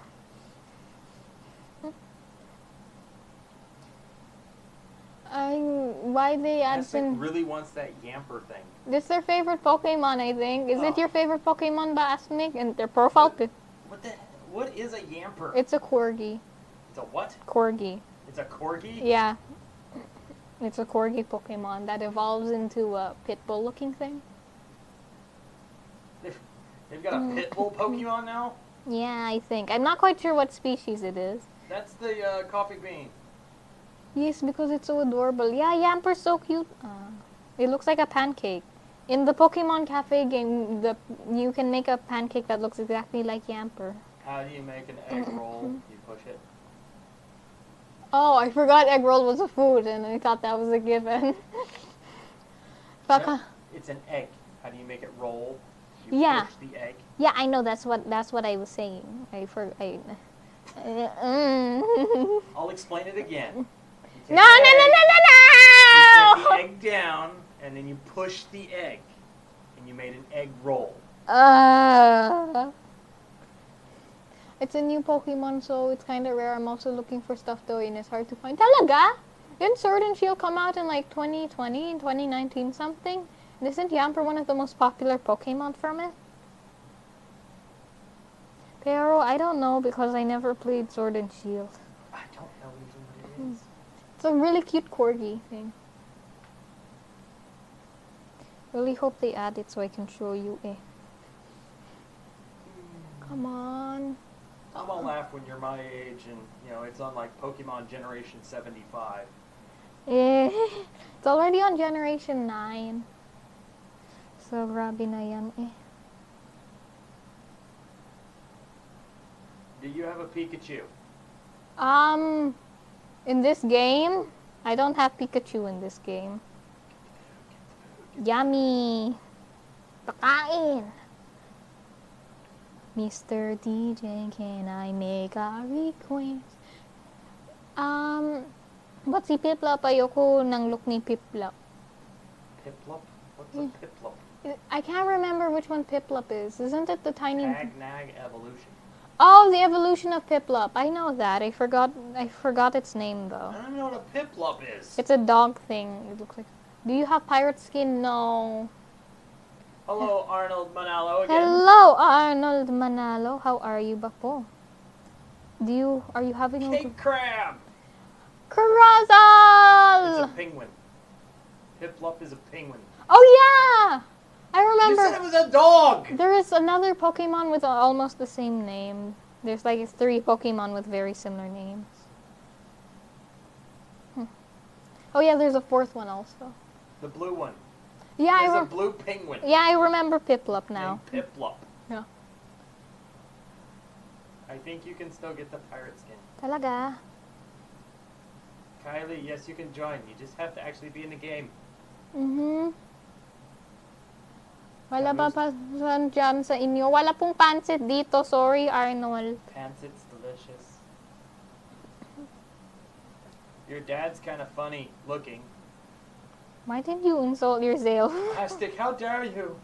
Why they add Essex really wants that Yamper thing. This is their favorite Pokemon, I think. Is it Oh. your favorite Pokemon, ba, Asmik? And their profile pic. What is a Yamper? It's a Corgi. It's a what? Corgi. It's a Corgi? Yeah. It's a Corgi Pokemon that evolves into a Pitbull looking thing. They've got a Pitbull Pokemon now? Yeah, I think. I'm not quite sure what species it is. That's the coffee bean. Yes, because it's so adorable. Yeah, Yamper's so cute. It looks like a pancake. In the Pokemon Cafe game, you can make a pancake that looks exactly like Yamper. How do you make an egg roll? You push it. Oh, I forgot egg roll was a food, and I thought that was a given. Baka. It's an egg. How do you make it roll? Yeah. Push the egg. Yeah, I know. That's what I was saying. I'll explain it again. No, no, no, no, You no, set the egg down, and then you push the egg, and you made an egg roll. no! It's a new Pokemon, so it's kind of rare. I'm also looking for stuff though, and it's hard to find. Talaga? Didn't Sword and Shield come out in like 2020, 2019 something? And isn't Yamper one of the most popular Pokemon from it? Pero I don't know because I never played Sword and Shield. I don't know even what it is. It's a really cute corgi thing. Really hope they add it so I can show you eh. Come on. I'm gonna laugh when you're my age and, you know, it's on like Pokemon Generation 75. Eh, it's already on Generation 9. So, grabe na yan eh. Do you have a Pikachu? In this game, I don't have Pikachu in this game. Yummy! Pakain! Mr. DJ, can I make a request? But si Piplup, ayoko ng look ni Piplup. Piplup? What's a Piplup? I can't remember which one Piplup is. Isn't it the tiny... Tagnag Evolution. Oh, the evolution of Piplup. I know that. I forgot its name though. I don't know what a Piplup is. It's a dog thing. It looks like... Do you have pirate skin? No. Hello, Arnold Manalo again. Hello, Arnold Manalo. How are you ba po? Are you having a... King Crab! Crozal! It's a penguin. Piplup is a penguin. Oh yeah! I remember. You said it was a dog! There is another Pokemon with almost the same name. There's like 3 Pokemon with very similar names. Oh yeah, there's a 4th one also. The blue one. Yeah, There's a blue penguin. yeah, I remember Piplup now. Named Piplup. Yeah. I think you can still get the pirate skin. Talaga? Kylie, yes, you can join. You just have to actually be in the game. Wala ba pa dyan sa inyo? Wala pong pancit dito. Sorry, Arnold. Pancit's delicious. Your dad's kind of funny looking. Why did you insult yourself? Plastic, how dare you?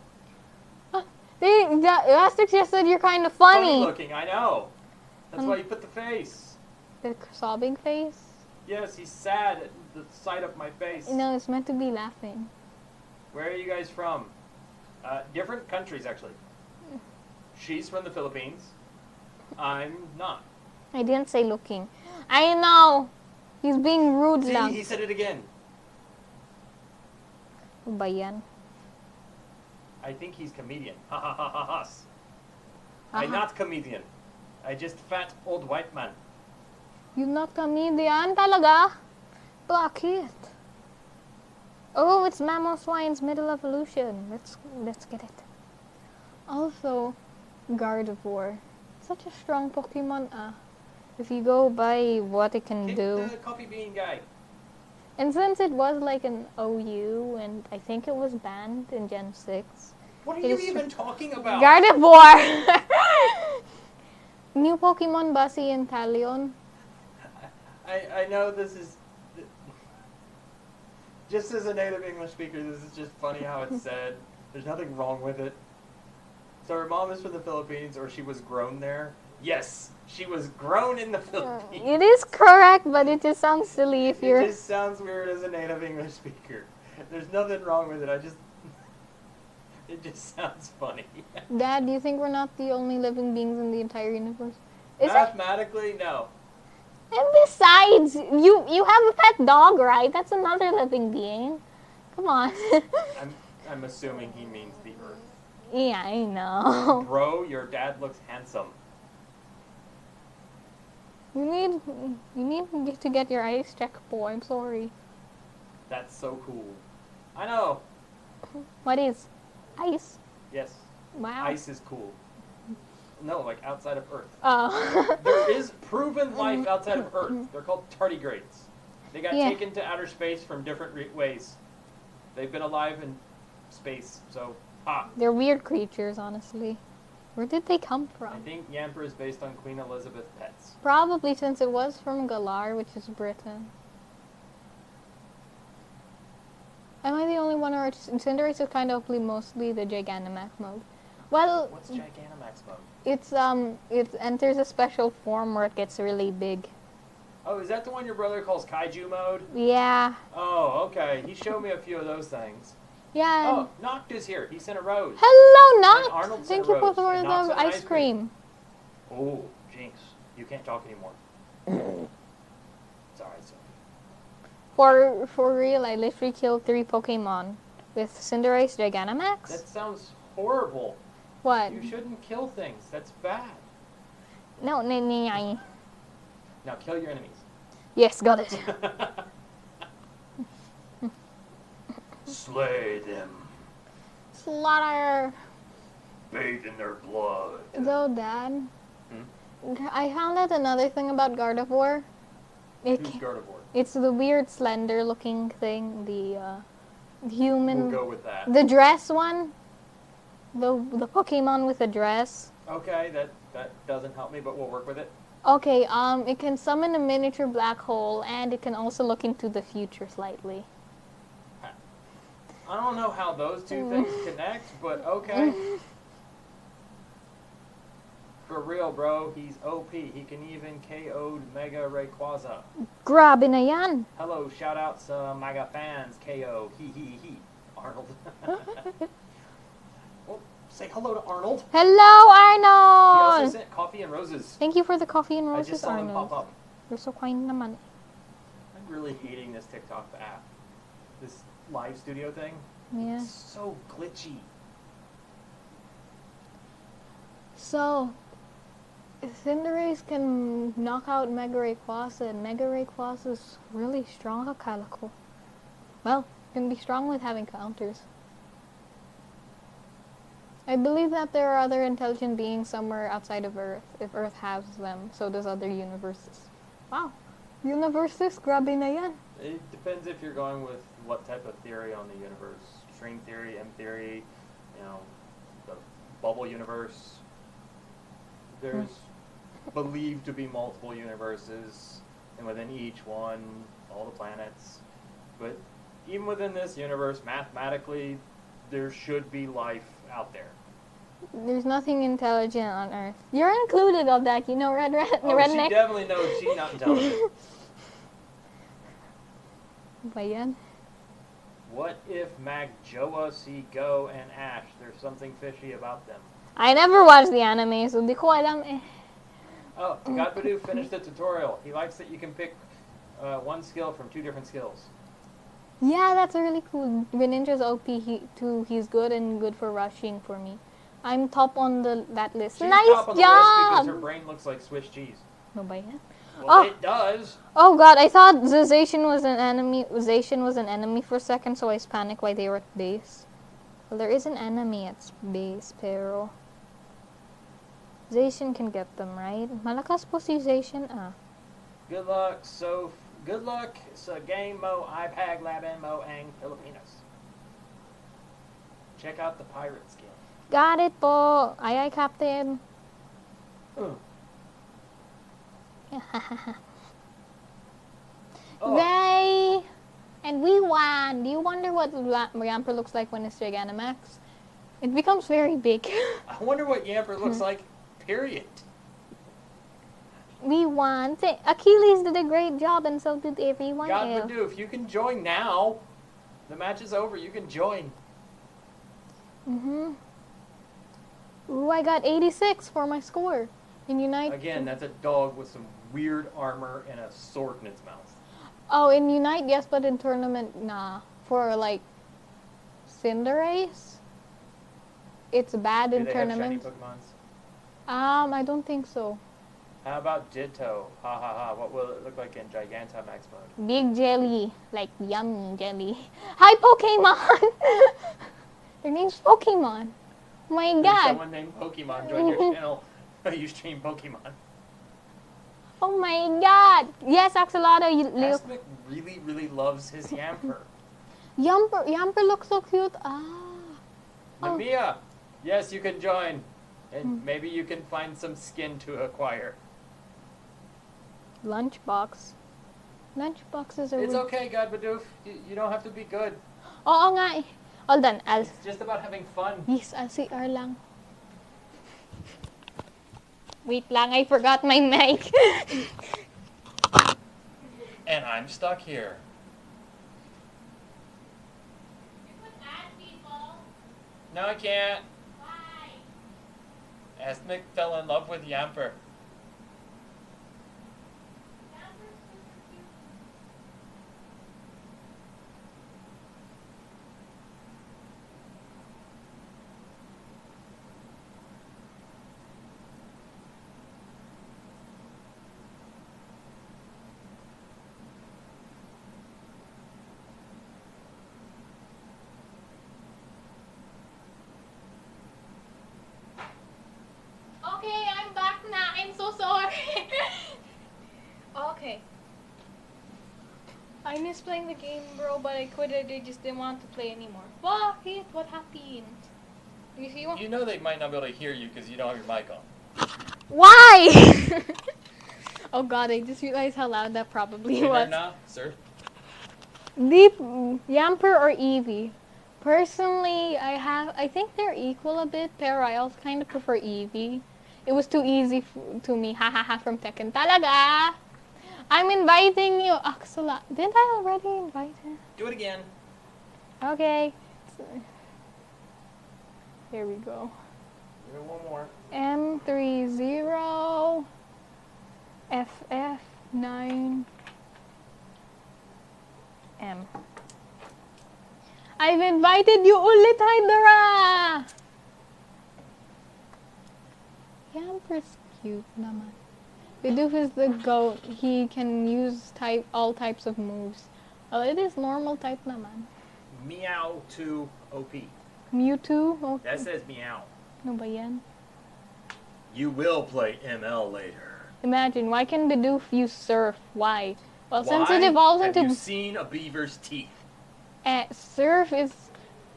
Elastic just said you're kind of funny. Looking, I know. That's why you put the face. The sobbing face? Yes, he's sad at the sight of my face. No, it's meant to be laughing. Where are you guys from? Different countries, actually. She's from the Philippines. I'm not. I didn't say looking. I know! He's being rude See, lang. he said it again. Ano ba yan? I think he's comedian. Ha ha ha ha ha. I'm Aha. not comedian. I just fat old white man. You're not comedian talaga? Bakit? Oh, it's Mammal Swine's middle evolution. Let's get it. Also, Gardevoir. Such a strong Pokemon, if you go by what it can Kick do. the coffee bean guy. And since it was like an OU, and I think it was banned in Gen 6. What are It you is even talking about? Gardevoir! New Pokemon Bussy and Talion. I know this is... Just as a native English speaker, this is just funny how it's said. There's nothing wrong with it. So her mom is from the Philippines, or she was grown there? Yes, she was grown in the Philippines. It is correct, but it just sounds silly if you're... It just sounds weird as a native English speaker. There's nothing wrong with it, it just sounds funny. Dad, do you think we're not the only living beings in the entire universe? Is it? Mathematically, no. And besides, you have a pet dog, right? That's another living being. Come on. I'm assuming he means the Earth. Yeah, I know. Bro, your dad looks handsome. You need to get your eyes checked, boy. I'm sorry. That's so cool. I know. What is? Ice? Yes. Wow. Ice is cool. No, like outside of Earth. Oh. There is proven life outside of Earth. They're called tardigrades. They got Yeah. taken to outer space from different ways. They've been alive in space, so They're weird creatures, honestly. Where did they come I from? think Yamper is based on Queen Elizabeth pets. Probably since it was from Galar, which is Britain. Am I the only one, or Cinderace is kind of mostly the Gigantamax mode? Well, What's Gigantamax mode? it enters a special form where it gets really big. Oh, is that the one your brother calls Kaiju mode? Yeah. Oh, okay. He showed me a few of those things. Yeah. Oh, Noct is here. He sent a rose. Hello, And Arnold Noct! sent Thank a you for rose. the And Noct sent an ice cream. Oh, Jinx. You can't talk anymore. Sorry, sorry. For real, I literally killed 3 Pokemon with Cinderace Gigantamax. That sounds horrible. What? You shouldn't kill things. That's bad. No, Now kill your enemies. Yes, got it. Slay them. Slaughter. Bathe in their blood. So, Dad, I found out another thing about Gardevoir. Who's Gardevoir? It's the weird slender-looking thing, the human. We'll go with that. The dress one. The Pokemon with a dress. Okay, that doesn't help me, but we'll work with it. Okay, it can summon a miniature black hole, and it can also look into the future slightly. I don't know how those two things connect, but okay. For real, bro, he's OP. He can even KO'd Mega Rayquaza. Grabe na yan. Hello, shout out to Mega fans, KO. He. Arnold. Well, say hello to Arnold. Hello, He also Arnold! sent coffee and roses. Thank you for the coffee and I roses, just saw them Arnold. pop up. You're so kind naman. I'm really hating this TikTok app. This live studio thing. Yeah. It's so glitchy. So, Cinderace can knock out Mega Rayquaza, and Mega Rayquaza is really strong, akala ko. Well, can be strong with having counters. I believe that there are other intelligent beings somewhere outside of Earth, if Earth has them. So does other universes. Wow. Universes, grabe na yan. It depends if you're going with what type of theory on the universe. String theory, M theory, the bubble universe. There's believed to be multiple universes, and within each one, all the planets. But even within this universe, mathematically, there should be life out there. There's nothing intelligent on Earth. You're included of that, you know, Oh, she redneck. definitely knows she's not intelligent. Ba yan? What if Magjoa, Go, and Ash? There's something fishy about them. I never watched the anime, so di ko alam eh. Oh, God Badoo finished the tutorial. He likes that you can pick one skill from 2 different skills. Yeah, that's really cool. Greninja's OP, he's good and good for rushing for me. I'm top on that list. She's Nice top on the list because job! her brain looks like Swiss cheese. No ba yan? Well, Oh. it does. Oh god, I thought Zacian was an enemy. Zacian was an enemy for a second, so I panicked why they were at base. Well, there is an enemy at base, pero Zacian can get them, right? Malakas po si Zacian, ah. Good luck, good luck sa game mo iPad laban mo ang Pilipinas. Check out the pirate skill. Got it po. Aye, Captain. Oh, Yay! And we won! Do you wonder what Yamper looks like when it's Gigantamax? It becomes very big. I wonder what Yamper looks like, period. We won. Achilles did a great job and so did everyone God else. Badoo, if you can join now, the match is over, you can join. Mm-hmm. Ooh, I got 86 for my score in Unite. Again, that's a dog with some weird armor and a sword in its mouth. Oh, in Unite, yes, but in tournament, nah. For like Cinderace, it's bad in Do they have shiny tournaments. Pokemons? I don't think so. How about Ditto? Ha ha ha. What will it look like in Gigantamax mode? Big jelly, like yummy jelly. Hi, Pokemon! Their name's Pokemon. Oh my If god. someone named Pokemon join your channel, you stream Pokemon. Oh my god. Yes, Axolotl. Asmic really, really loves his Yamper. Yamper looks so cute. Ah. Oh. Namia, yes, you can join. And maybe you can find some skin to acquire. Lunchbox. Lunchboxes are... It's okay, God Badoof. You don't have to be good. Oo nga eh. Hold on, It's just about having fun. Yes, I'll CR lang. Wait lang, I forgot my mic. And I'm stuck here. You could add people. No, I can't. Why? Asmic fell in love with Yamper. Okay, I'm back na. I'm so sorry. Okay. I miss playing the game, bro, but I quit it. I just didn't want to play anymore. Fuck it, what happened? You see what? You know they might not be able to hear you because you don't have your mic on. Why? Oh god, I just realized how loud that probably was. Now, sir. Deep Yamper or Eevee? Personally, I think they're equal a bit, pero I also kind of prefer Eevee. It was too easy to me, hahaha, from Tekken. Talaga! I'm inviting you, Axela. Didn't I already invite her? Do it again. Okay. Here we go. Do one more. M30 FF9 M. I've invited you ulit, Hydra! Yamper's cute naman. Bidoof is the goat. He can use all types of moves. Well, it is normal type naman. Meow to OP. Mewtwo? Okay. That says meow. Ano ba yan? You will play ML later. Imagine, why can Bidoof use Surf? Why? Well, Why since it evolves have into... you seen a beaver's teeth? Surf is...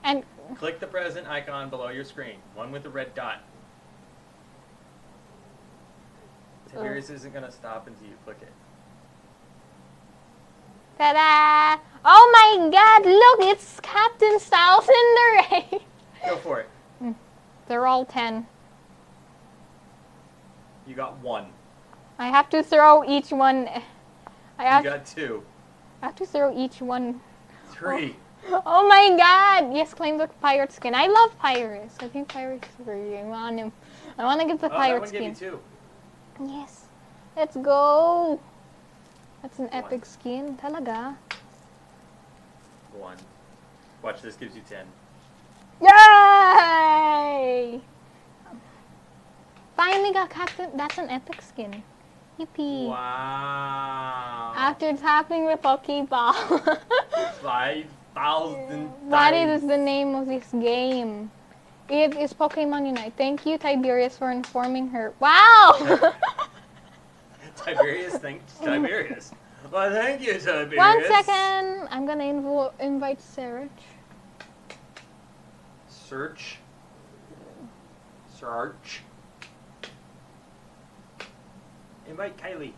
And... Click the present icon below your screen. One with the red dot. Tiberius isn't going to stop until you click it. Ta-da! Oh my god, look, it's Captain Style Cinderace! Go for it. They're all 10. You got 1. I have to throw each one. You got 2. I have to throw each one. 3. Oh my god! Yes, claim the pirate skin. I love pirates. I think pirates are great. I want him. I want to get the pirate skin. That one gave you 2. Yes. Let's go. That's an 1. epic skin. Talaga. 1. Watch, this gives you 10. Yay! Finally got captain. That's an epic skin. Yippee. Wow. After tapping the Pokeball. 5,000 times. That is the name of this game. It is Pokémon Unite. Thank you, Tiberius, for informing her. Wow! Tiberius, thanks, Tiberius. Well, thank you, Tiberius. 1 second. I'm gonna invite Sarah. Search. Invite Kylie.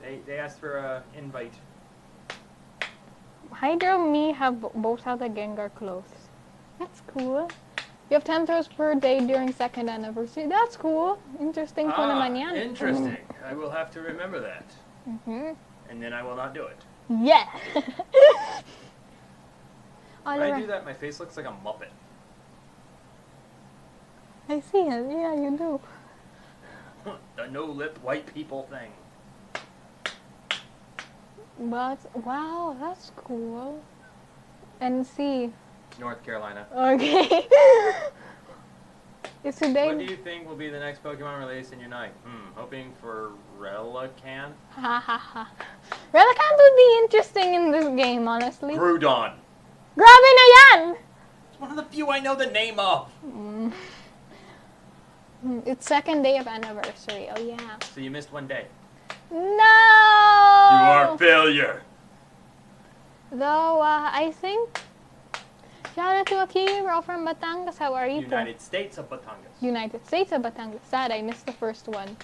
They asked for an invite. Hydra and me both have the Gengar clothes. That's cool. You have 10 throws per day during 2nd anniversary. That's cool. Interesting po naman yan. Interesting. I will have to remember that. Mm-hmm. And then I will not do it. Yeah. When I do that, my face looks like a Muppet. I see it. Yeah, you do. The no-lip white people thing. But, wow, that's cool. And see. North Carolina. Okay. Is today... What do you think will be the next Pokemon release in Unite? Hoping for Relicanth? Ha ha ha. Relicanth would be interesting in this game, honestly. Groudon. Grabe na yan! It's one of the few I know the name of. It's 2nd day of anniversary. Oh, yeah. So you missed 1 day. No! You are a failure. Though, I think... Shout out to Akira from Batangas. How are you? United States of Batangas. United States of Batangas. Sad, I missed the first one.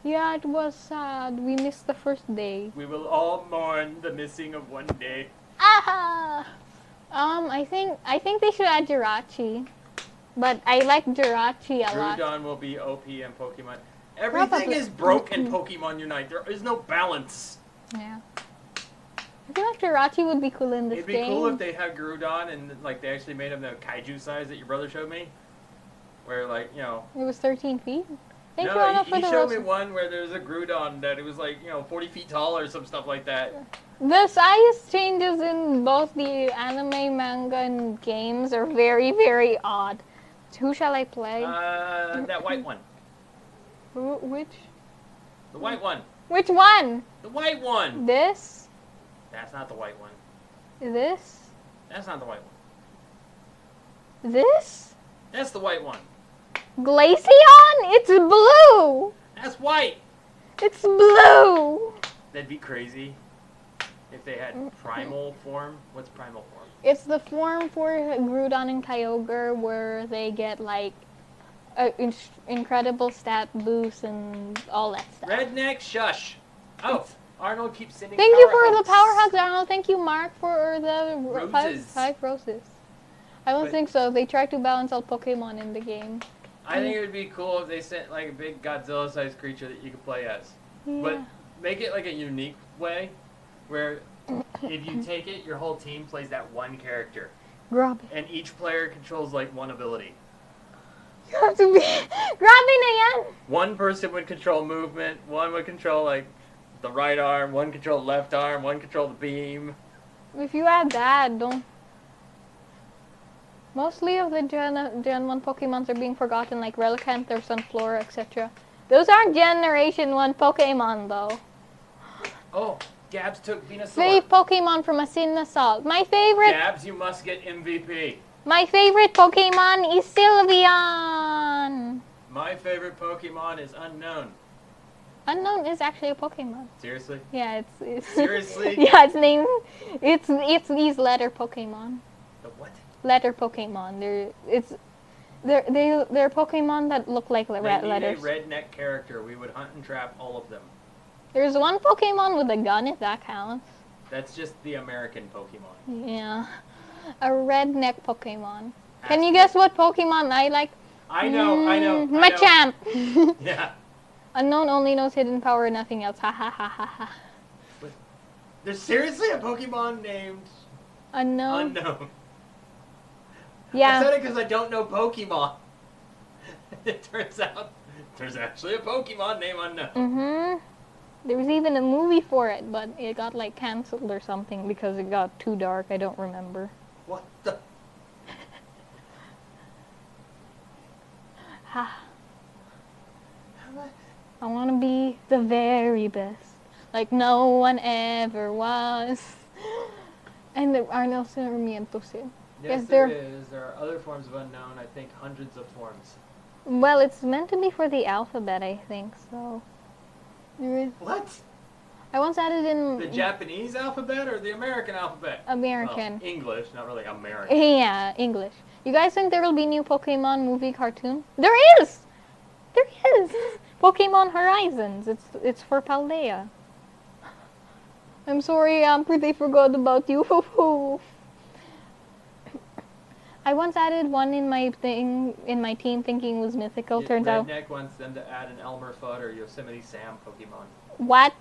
Yeah, it was sad. We missed the first day. We will all mourn the missing of 1 day. Ah! I think they should add Jirachi. But I like Jirachi a lot. Groudon will be OP in Pokemon. Everything is broke in Pokemon Unite. There is no balance. Yeah. I feel like Jirachi would be cool in this game. It'd be cool if they had Groudon and like they actually made him the kaiju size that your brother showed me. Where like, you know... It was 13 feet? Thank you, No, Anna, for he the showed me roses. one where there was a Groudon that it was like, 40 feet tall or some stuff like that. The size changes in both the anime, manga, and games are very, very odd. Who shall I play? That white one. Which? The white one. Which one? The white one. This? That's not the white one. This? That's not the white one. This? That's the white one. Glaceon? It's blue! That's white. It's blue! That'd be crazy if they had primal form. What's primal form? It's the form for Groudon and Kyogre where they get like incredible stat boost and all that stuff. Redneck shush. Oh, Arnold keeps sending Thank you for power the power hugs, Arnold. Thank you, Mark, for the Roses. five roses. I don't think so. They try to balance out Pokemon in the game. I think it would be cool if they sent like a big Godzilla-sized creature that you could play as. Yeah. But make it like a unique way where if you take it, your whole team plays that one character. Grab it. And each player controls like one ability. You have to be... Grabe na yan! One person would control movement, one would control like the right arm, one control the left arm, one control the beam. If you add that, don't... Mostly of the Gen 1 Pokemons are being forgotten, like Relicanth or Sunflora, etc. Those aren't Generation 1 Pokemon, though. Oh, Gabs took Venusaur. Fave Pokemon from Assault. My favorite... Gabs, you must get MVP. My favorite Pokemon is Sylveon! My favorite Pokemon is Unknown. Unknown is actually a Pokemon. Seriously? Yeah, it's Seriously? yeah, it's named... It's these letter Pokemon. The what? Letter Pokemon. They're Pokemon that look like letters. They need a redneck character. We would hunt and trap all of them. There's one Pokemon with a gun, if that counts. That's just the American Pokemon. Yeah. A redneck Pokemon. Can you guess what Pokemon I like? I know. Machamp! Yeah. Unknown only knows hidden power and nothing else. Ha ha ha ha ha. There's seriously a Pokemon named Unknown? Unknown. I Yeah. said it because I don't know Pokemon. It turns out there's actually a Pokemon named Unknown. Mm-hmm. There was even a movie for it, but it got like cancelled or something because it got too dark. I don't remember. What the? Ha. I want to be the very best, like no one ever was. And there are no Sarmientos in. Yes, Is there there- is. There are other forms of Unknown. I think hundreds of forms. Well, it's meant to be for the alphabet, I think, so. There is. What? I once added in The Japanese alphabet or the American alphabet? American. Well, English, not really American. Yeah, English. You guys think there will be new Pokemon movie cartoon? There is! There is! Pokemon Horizons. It's for Paldea. I'm sorry, Amber, they forgot about you. I once added one in my team thinking it was mythical. Turns out. Redneck wants them to add an Elmer Fudd or Yosemite Sam Pokemon. What?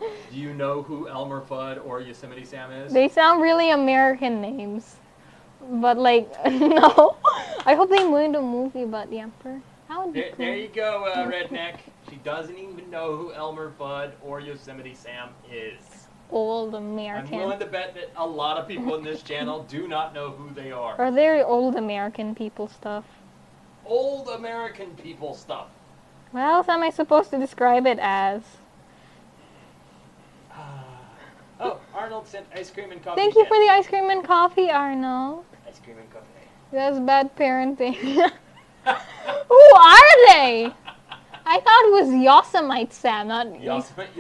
Do you know who Elmer Fudd or Yosemite Sam is? They sound really American names. But like, no. I hope they made a movie about the Emperor. That would be cool. There you go, Redneck. She doesn't even know who Elmer Fudd or Yosemite Sam is. Old I'm American. willing to bet that a lot of people in this channel do not know who they are. Or they're old American people stuff. Old American people stuff. What else am I supposed to describe it as? Oh, Arnold sent ice cream and coffee. Thank you again. for the ice cream and coffee, Arnold. Ice cream and coffee. That's bad parenting. Who are they? I thought it was Yosemite Sam, not Yosemite.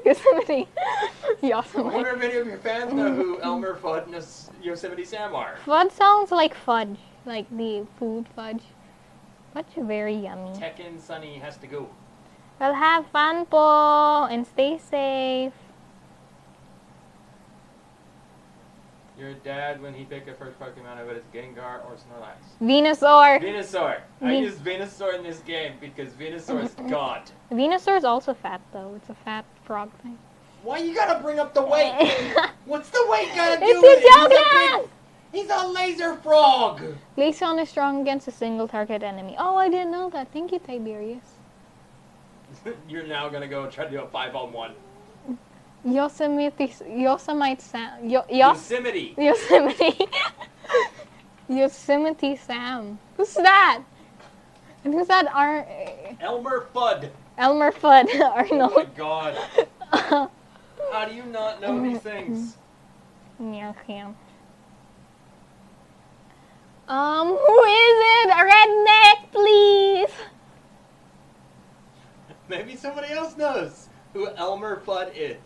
Yosemite. I wonder Yosemite. if any of your fans know who Elmer Fudd and Yosemite Sam are. Fudge sounds like fudge, like the food fudge. Fudge is very yummy. Tekken Sunny has to go. Well, have fun po, and stay safe. Your dad, when he picked a first Pokemon, I bet it's Gengar or Snorlax. Venusaur. Venusaur. I Ve- use Venusaur in this game because Venusaur is God. Venusaur is also fat, though. It's a fat frog thing. Why you gotta bring up the weight? What's the weight gotta do It's with a joke, it? He's a laser frog. Glaceon is strong against a single target enemy. Oh, I didn't know that. Thank you, Tiberius. You're now gonna go try to do a 5-on-1. Yosemite Sam. Yosemite. Yosemite. Yosemite Sam. Who's that? And who's that? Elmer Fudd. Elmer Fudd. Oh my Arnold. God. How do you not know these things? Yeah, Cam. Who is it? A redneck, please. Maybe somebody else knows who Elmer Fudd is.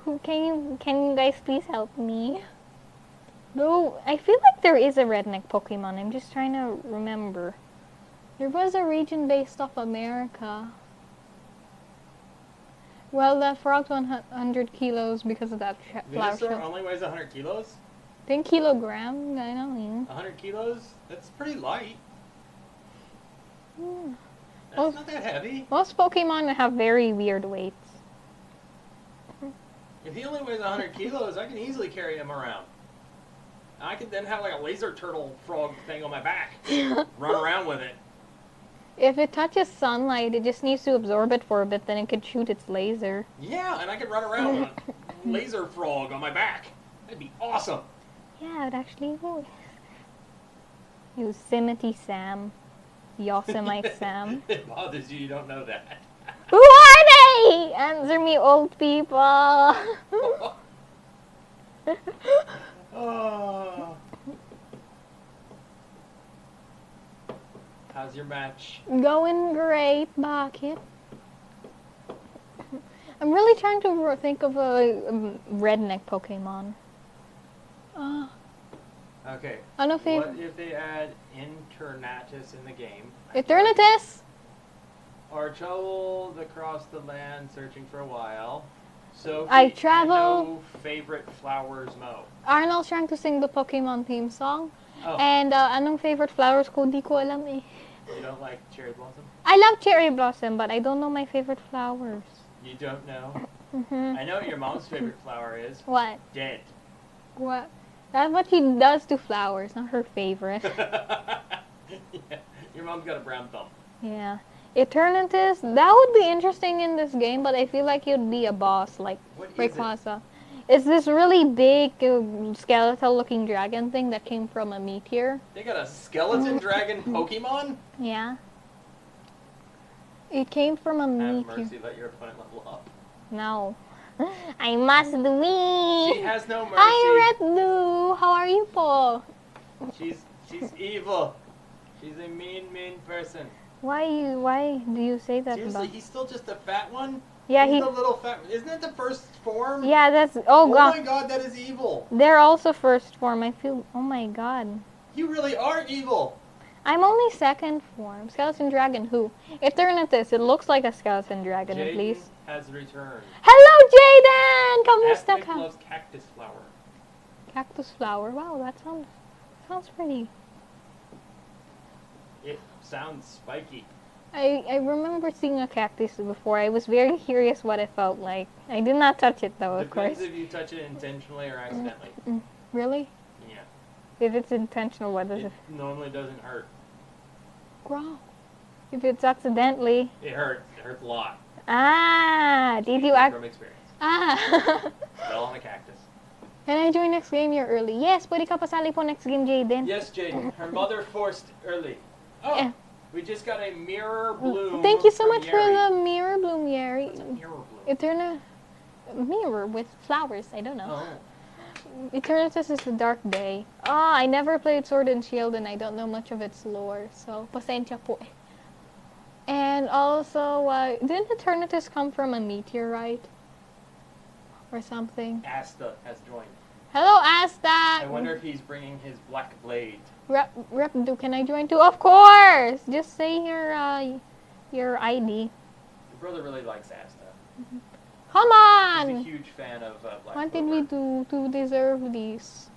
Who can you guys please help me? No, I feel like there is a redneck Pokemon. I'm just trying to remember. There was a region based off America. Well, that frog's 100 kilos because of that flower Venusaur show. only weighs 100 kilos? 10 kilogram? I don't know. 100 kilos? That's pretty light. Hmm. That's Well- not that heavy. Most Pokemon have very weird weights. If he only weighs 100 kilos, I can easily carry him around. I could then have like a laser turtle frog thing on my back. Run around with it. If it touches sunlight, it just needs to absorb it for a bit, then it could shoot its laser. Yeah, and I could run around with a laser frog on my back. That'd be awesome. Yeah, it actually would. Yosemite Sam. Yosemite Sam. It bothers you don't know that. Who are they? Answer me, old people. Oh. How's your match? Going great, Bucket. I'm really trying to think of a redneck Pokemon. Okay. I don't know if What if they add Internatus in the game? Eternatus? Or traveled across the land searching for a while. So I travel- no favorite flowers mo. Arnold's trying to sing the Pokemon theme song. Oh. And anong favorite flowers ko? Di ko alam eh. You don't like cherry blossom? I love cherry blossom, but I don't know my favorite flowers. You don't know? Mm-hmm. I know what your mom's favorite flower is. What? Dead. What? That's what she does to flowers, not her favorite. Yeah. Your mom's got a brown thumb. Yeah. Eternatus, that would be interesting in this game, but I feel like you'd be a boss, like What is it? Rayquaza. It's this really big skeletal looking dragon thing that came from a meteor. They got a skeleton dragon Pokemon? Yeah. It came from a Have meteor. mercy, let your opponent level up. No. I must win. She has no mercy. Hi, Retdu. How are you, Paul? She's evil. She's a mean person. Why do you say that Seriously, about? he's still just a fat one? Yeah, he's the little fat. Isn't it the first form? Yeah, that's. Oh Oh god. my god, that is evil. They're also first form. I feel. Oh my god. You really are evil. I'm only second form. Skeleton dragon. Who? Eternatus. It looks like a skeleton dragon at Jaden least. has returned. Hello, Jaden. Kamusta Aspect ka? loves cactus flower. Cactus flower. Wow, that sounds pretty. It sounds spiky. I remember seeing a cactus before. I was very curious what it felt like. I did not touch it though, of Depends course. if you touch it intentionally or accidentally. Really? Yeah. If it's intentional, what does It it? normally doesn't hurt. Wow. If it's accidentally. It hurts. It hurts a lot. Ah, did you Speaking act? from experience. Ah. Fell on a cactus. Can I join next game? You're early. Yes, pwede ka pasali po next game, Jaden. Yes, Jaden. Her mother forced early. Oh, Eh. we just got a mirror bloom. Thank you so from much for Yeri. the mirror bloom, Yeri. What's a mirror bloom? Eterna mirror with flowers. I don't know. Oh. Eternatus is a dark day. Ah, I never played Sword and Shield and I don't know much of its lore, so pasensya po eh. And also, didn't Eternatus come from a meteorite? Or something? Asta has joined. Hello, Asta! I wonder if he's bringing his black blade. Repdu, can I join too? Of course! Just say your ID. Your brother really likes Asta. Come He's a on! huge fan of Black What did Clover. we do to deserve these?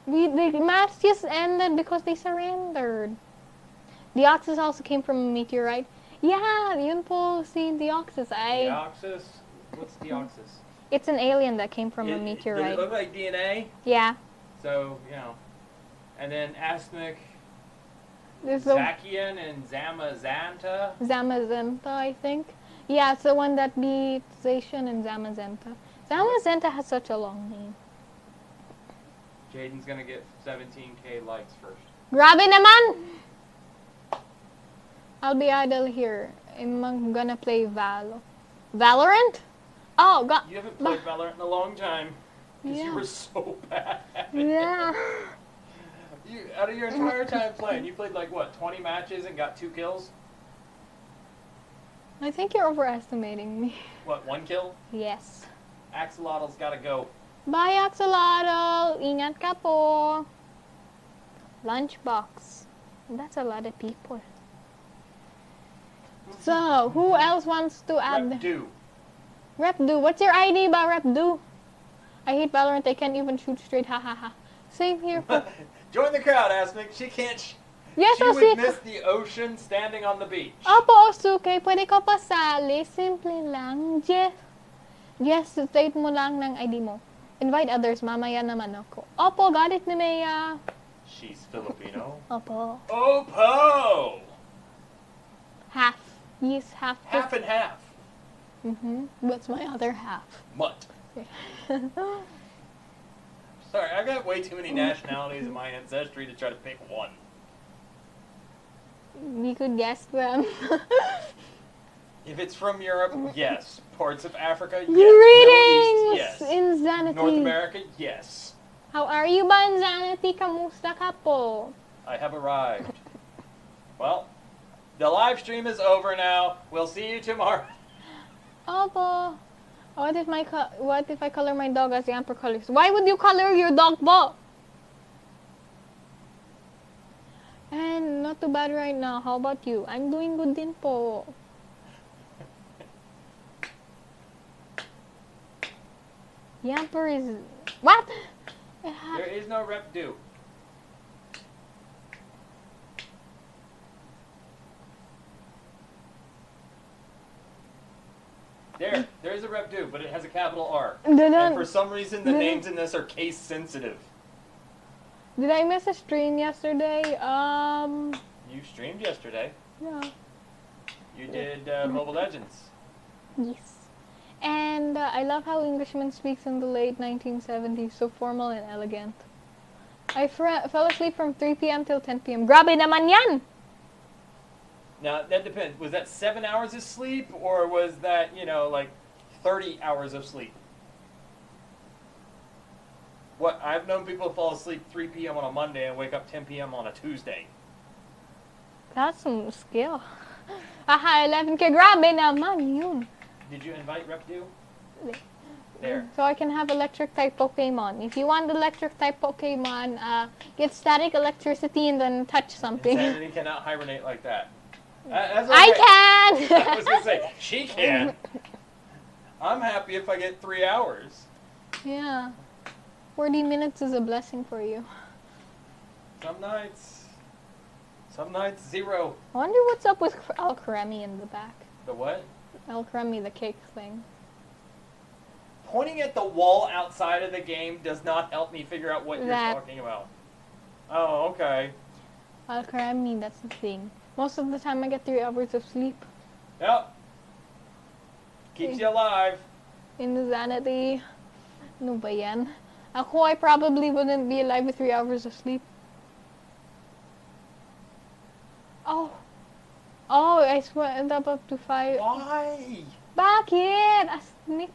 The match just ended because they surrendered. Deoxys also came from a meteorite. Yeah, yun po si Deoxys. Deoxys? What's Deoxys? It's an alien that came from a Does it meteorite. look like DNA? Yeah. So, you know. And then Asmic, There's the Zacian, and Zamazanta. Zamazenta, I think. Yeah, it's the one that beat Zacian and Zamazenta. Zamazenta has such a long name. Jaden's gonna get 17k likes first. Grabe naman! I'll be idle here. I'm gonna play Valorant? Oh, God. You haven't played Valorant in a long time. Because Yeah. you were so bad. Yeah. Out of your entire time playing, you played like what, 20 matches and got 2 kills? I think you're overestimating me. What, 1 kill? Yes. Axolotl's gotta go. Bye, Axolotl. Ingat ka po. Lunchbox. That's a lot of people. So, who else wants to add? Repdu. Repdu. What's your ID ba, Repdu? I hate Valorant. I can't even shoot straight. Ha ha ha. Same here. Po. Join the crowd, Asmic. She can't. Yes, She o would si... miss the ocean standing on the beach. Opo, Osuke. Pwede ka pasali. Simple lang. Yes, state mo lang ng ID mo. Invite others. Mamaya naman ako. Opo, got it ni Mea. She's Filipino. Opo. Opo! Half. Yes, half. Half and half. What's my other half? Mutt. Sorry, I got way too many nationalities in my ancestry to try to pick one. We could guess them. If it's from Europe, yes. Parts of Africa, yes. Greetings! Middle East, yes. Insanity. North America, yes. How are you ba, Insanity? Kamusta ka po? I have arrived. Well, the live stream is over now. We'll see you tomorrow. Opo. What if I color my dog as the amber colors? Why would you color your dog po? And not too bad right now. How about you? I'm doing good din po. Yamper is... What? There is no rep due. There's a Repdu, but it has a capital R. Did And for some reason, the names in this are case sensitive. I miss a stream yesterday? You streamed yesterday. Yeah. You did Mobile Legends. Yes. And I love how Englishman speaks in the late 1970s, so formal and elegant. I fell asleep from 3 p.m. till 10 p.m. Grabe naman yan! Now, that depends. Was that 7 hours of sleep, or was that, like 30 hours of sleep? What, I've known people fall asleep 3 p.m. on a Monday and wake up 10 p.m. on a Tuesday. That's some skill. Aha, 11K. Grabe naman yun. Did you invite Repdu? There. So I can have electric type Pokemon. If you want electric type Pokemon, get static electricity and then touch something. Insanity cannot hibernate like that. That's okay. I can! I was going to say, she can. I'm happy if I get 3 hours. Yeah. 40 minutes is a blessing for you. Some nights 0. I wonder what's up with Alcremie in the back. The what? Alcremie, the cake thing. Pointing at the wall outside of the game does not help me figure out what you're talking about. Oh, okay. Alcremie, that's the thing. Most of the time I get 3 hours of sleep. Yep. Keeps you alive. Insanity. Ano ba yan? Ako, I probably wouldn't be alive with 3 hours of sleep. Oh, I went up to 5. Why? Bakit? Asnik.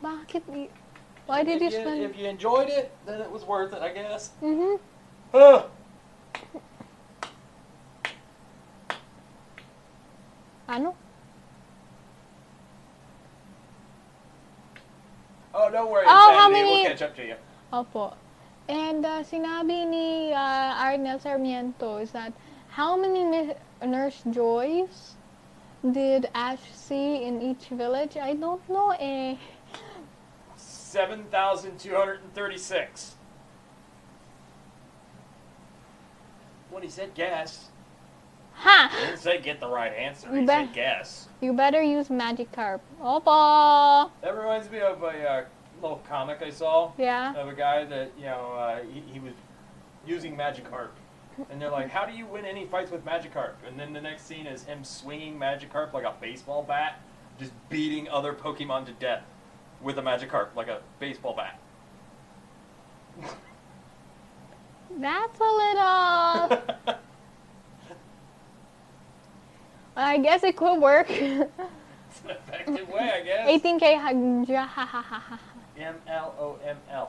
Bakit? Why did you spend... If you enjoyed it, then it was worth it, I guess. Mm-hmm. Ano? Oh, don't worry. How Insanity. many... We'll catch up to you. Opo. And sinabi ni Arnel Sarmiento is that how many Nurse Joys did Ash see in each village? I don't know eh. 7,236. When he said guess, Ha! he didn't say get the right answer. He said guess. You better use Magikarp. Opo! That reminds me of a little comic I saw. Yeah. Of a guy that, he was using Magikarp. And they're like, how do you win any fights with Magikarp? And then the next scene is him swinging Magikarp like a baseball bat, just beating other Pokemon to death with a Magikarp like a baseball bat. That's a little... I guess it could work. It's an effective way, I guess. 18K MLOML.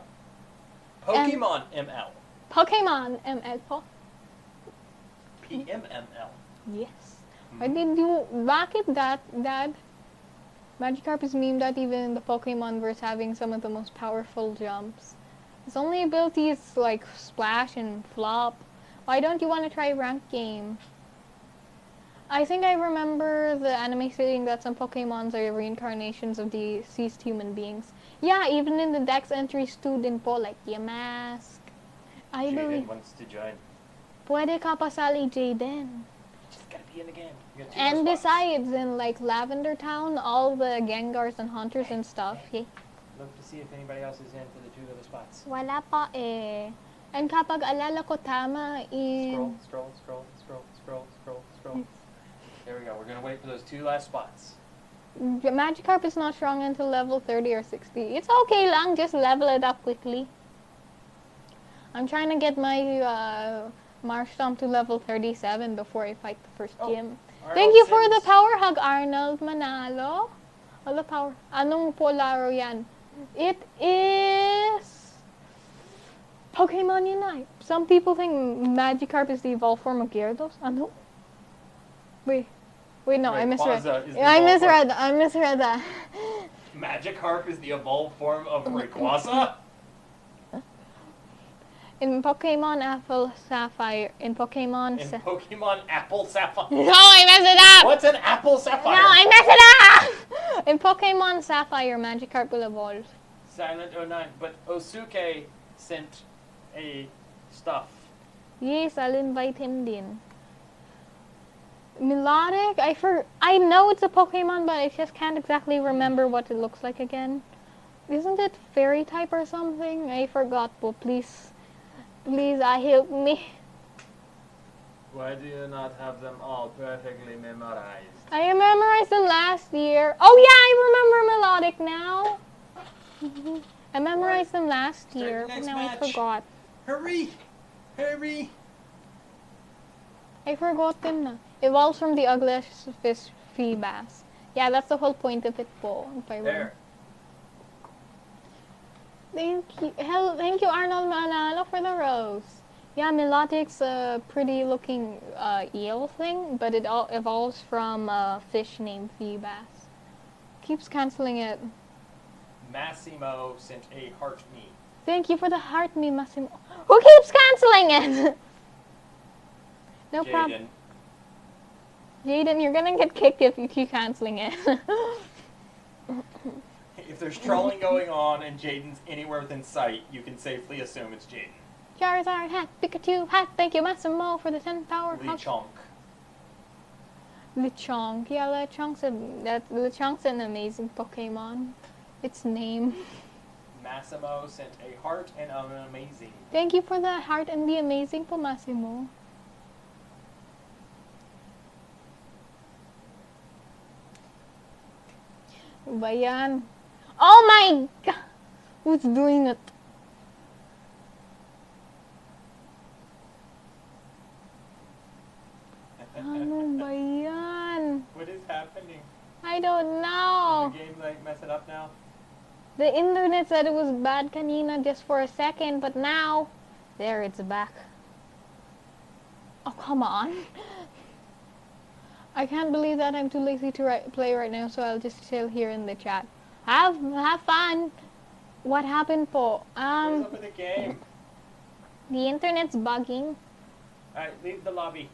Pokemon ML. Pokemon ML po. PMML. Yes. Why did you... Bakit that Magikarp is memed at even in the Pokemon verse having some of the most powerful jumps. His only ability is like splash and flop. Why don't you want to try ranked game? I think I remember the anime saying that some Pokemons are reincarnations of deceased human beings. Yeah, even in the Dex entries too din po, like Yamask. I believe. Jaden wants to join. Pwede ka pasali, Jaden. Just gotta be in the game. And besides, in like Lavender Town, all the Gengars and Hunters and stuff. Look to see if anybody else is in for the 2 other spots. Wala pa eh. And kapag alala ko tama in... Scroll. There we go. We're gonna wait for those 2 last spots. Magikarp is not strong until level 30 or 60. It's okay lang, just level it up quickly. I'm trying to get my Marshtomp to level 37 before I fight the first gym. Thank you for the power hug, Arnold Manalo. Wala power. Anong polaro yan? It is... Pokémon Unite. Some people think Magikarp is the evolved form of Gyarados. Ano? Wait, no, I misread. I misread that. Magikarp is the evolved form of Rayquaza? In Pokemon Apple Sapphire. In Pokemon Apple Sapphire. No, I messed it up! What's an Apple Sapphire? No, I messed it up! In Pokemon Sapphire, Magikarp will evolve. Silent 09, but Osuke sent a stuff. Yes, I'll invite him din. Melodic? I know it's a Pokemon, but I just can't exactly remember what it looks like again. Isn't it fairy type or something? I forgot, but please, help me. Why do you not have them all perfectly memorized? I memorized them last year. Oh yeah, I remember Melodic now. I memorized them last Start year, the but next now I match. forgot. Hurry! Hurry! I forgot them now. Evolves from the ugliest fish Feebas. Yeah, that's the whole point of it po. If I There. Thank you Arnold Manalo for the rose. Yeah, Melodic's a pretty looking eel thing, but it all evolves from a fish named Feebas. Keeps canceling it. Massimo sent a heart me. Thank you for the heart me, Massimo. Who keeps canceling it? No problem. Jaden, you're gonna get kicked if you keep canceling it. If there's trolling going on and Jaden's anywhere within sight, you can safely assume it's Jaden. Charizard hat, Pikachu hat, thank you Massimo for the 10 power. Lechonk. Lechonk. Yeah, Lechonk's an amazing Pokemon. Its name. Massimo sent a heart and an amazing. Thank you for the heart and the amazing po, Massimo. Ba yan? Oh my God! Who's doing it? Ano ba yan? What is happening? I don't know. Is the game like messing up now? The internet said it was bad kanina just for a second, but now, there it's back. Oh, come on. I can't believe that I'm too lazy to play right now, so I'll just chill here in the chat. Have fun. What happened po? What is up with the game? The internet's bugging. Alright, leave the lobby.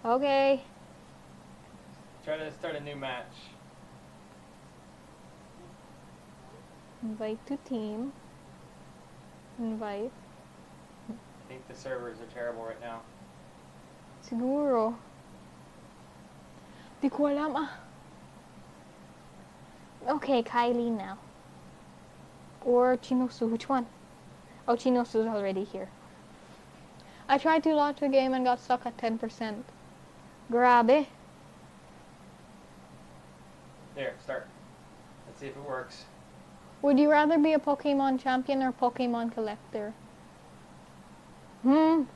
Okay. Try to start a new match. Invite to team. Invite. I think the servers are terrible right now. Siguro. Di ko alam ah. Okay, Kylie now. Or Chinosu, which one? Oh, Chinosu's already here. I tried to launch the game and got stuck at 10%. Grabe. There, start. Let's see if it works. Would you rather be a Pokemon champion or Pokemon collector? Champion,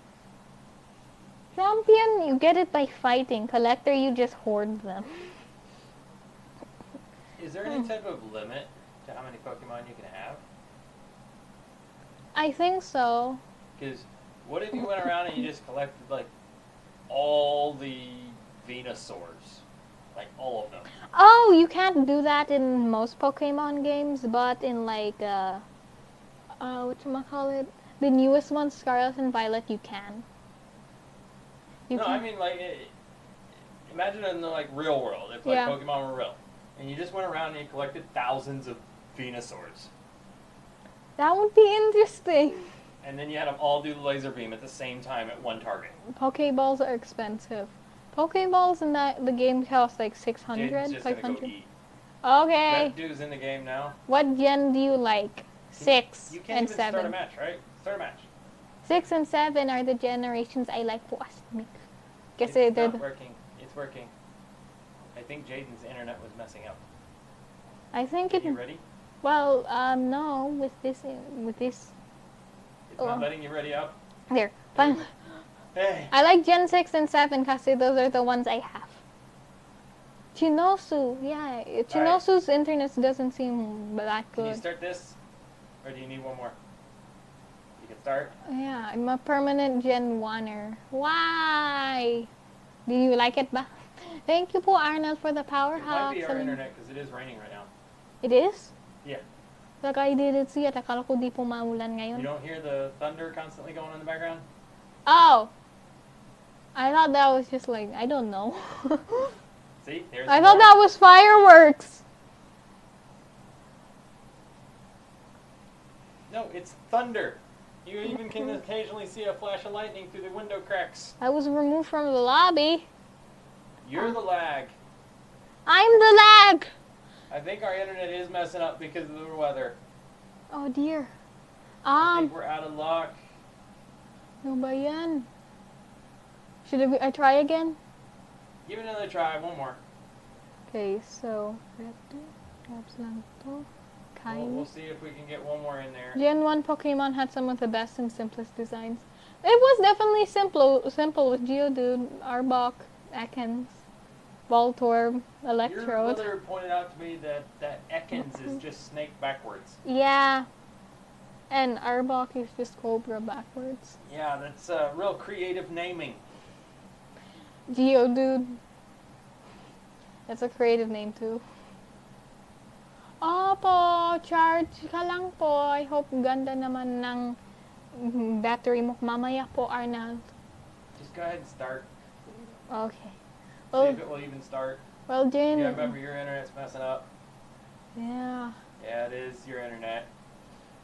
you get it by fighting. Collector, you just hoard them. Is there any type of limit to how many Pokemon you can have? I think so. Because what if you went around and you just collected like all the Venusaurs? Like all of them. Oh, you can't do that in most Pokemon games, but in like, whatchamacallit? The newest ones, Scarlet and Violet, you can. I mean like, imagine in the like real world, if like Yeah. Pokemon were real, and you just went around and you collected thousands of Venusaurs. That would be interesting. And then you had them all do the laser beam at the same time at one target. Pokeballs are expensive. Pokeballs in the game cost like 600, Jaden's just gonna 500. go eat. Okay. That dude's in the game now. What gen do you like? 6 You can't and even 7. start a match, right? Start a match. 6 and 7 are the generations I like po asmik. It's Kasi they're not working. It's working. I think Jaden's internet was messing up. I think Are it. you ready? Well, no, with this. It's not letting you ready up. There. Fine. Hey. I like Gen 6 and 7 kasi those are the ones I have. Chinosu, yeah. Chinosu's internet doesn't seem that Can you good. start this? Or do you need one more? You can start. Yeah, I'm a permanent Gen 1er. Why? Do you like it ba? Thank you po, Arnold, for the power It might hack. be our internet because it is raining right now. It is? Yeah. Like I didn't see it. Akala ko di po maulan ngayon. You don't hear the thunder constantly going in the background? Oh! I thought that was just like, I don't know. See? There's I thought that was fireworks. No, it's thunder. You even can occasionally see a flash of lightning through the window cracks. I was removed from the lobby. You're the lag. I'm the lag! I think our internet is messing up because of the weather. Oh dear. I think we're out of luck. Ano ba yan? Should I try again? Give it another try. One more. Okay, so grabs lang to. We'll see if we can get one more in there. Gen 1 Pokemon had some of the best and simplest designs. It was definitely simple with Geodude, Arbok, Ekans, Voltorb, Your Electrode. mother pointed out to me that Ekans is just Snake backwards. Yeah. And Arbok is just Cobra backwards. Yeah, that's real creative naming. Geodude. That's a creative name too. Opo, charge ka lang po. I hope ganda naman ng battery mo mamaya po, Arnold. Just go ahead and start. Okay. See if it will even start. Well, Jane. Yeah, remember your internet's messing up. Yeah. Yeah, it is your internet.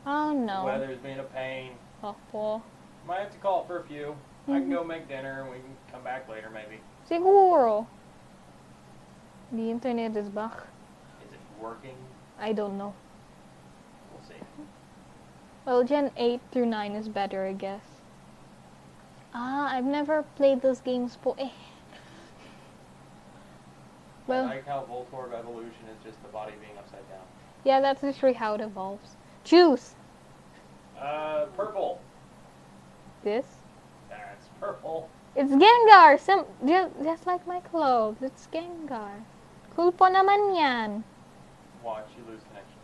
Oh no. The weather's being a pain. Opo. Might have to call it for a few. I can go make dinner and we can come back later maybe. Siguro. The internet is back. Is it working? I don't know. We'll see. Well, Gen 8 through 9 is better, I guess. I've never played those games po eh. Well, I like how Voltorb evolution is just the body being upside down. yeah, that's literally how it evolves. Choose! Purple. This? That's purple. It's Gengar! Just like my clothes. It's Gengar. Cool po naman yan. Watch, you lose connection.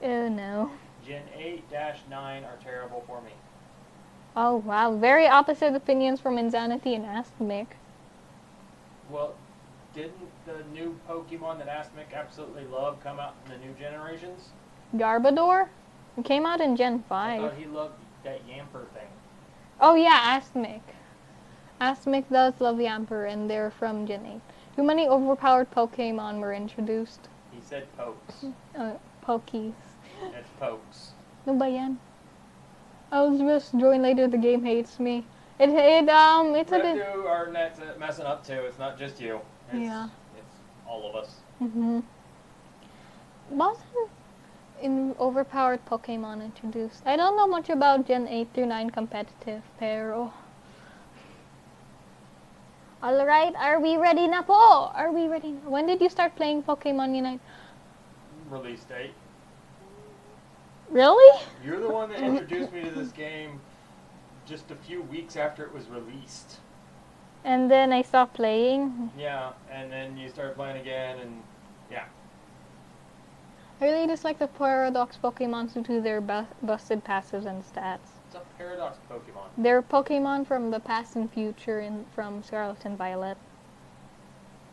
Oh no. Gen 8-9 are terrible for me. Oh wow, very opposite opinions from Insanity and Asthmic. Well, didn't the new Pokemon that Asmic absolutely loved come out in the new generations? Garbodor? It came out in Gen I 5. thought he loved that Yamper thing. Oh yeah, Asthmic. Asthmic does love Yamper and they're from Gen 8. Too many overpowered Pokemon were introduced. He said pokes. Pokies. That's pokes. No ba yan? I'll just join later, the game hates me. It's a bit... Our net's messing up too. It's not just you. Yeah. It's all of us. Wasn't in overpowered Pokemon introduced? I don't know much about Gen 8 through 9 competitive, pero... Alright, are we ready na po? Are we ready na? When did you start playing Pokémon Unite? Release date. Really? You're the one that introduced me to this game just a few weeks after it was released. And then I stopped playing. Yeah, and then you started playing again, and yeah. I really dislike the Paradox Pokemon due to their busted passives and stats. It's a Paradox Pokemon. They're Pokemon from the past and future from Scarlet and Violet.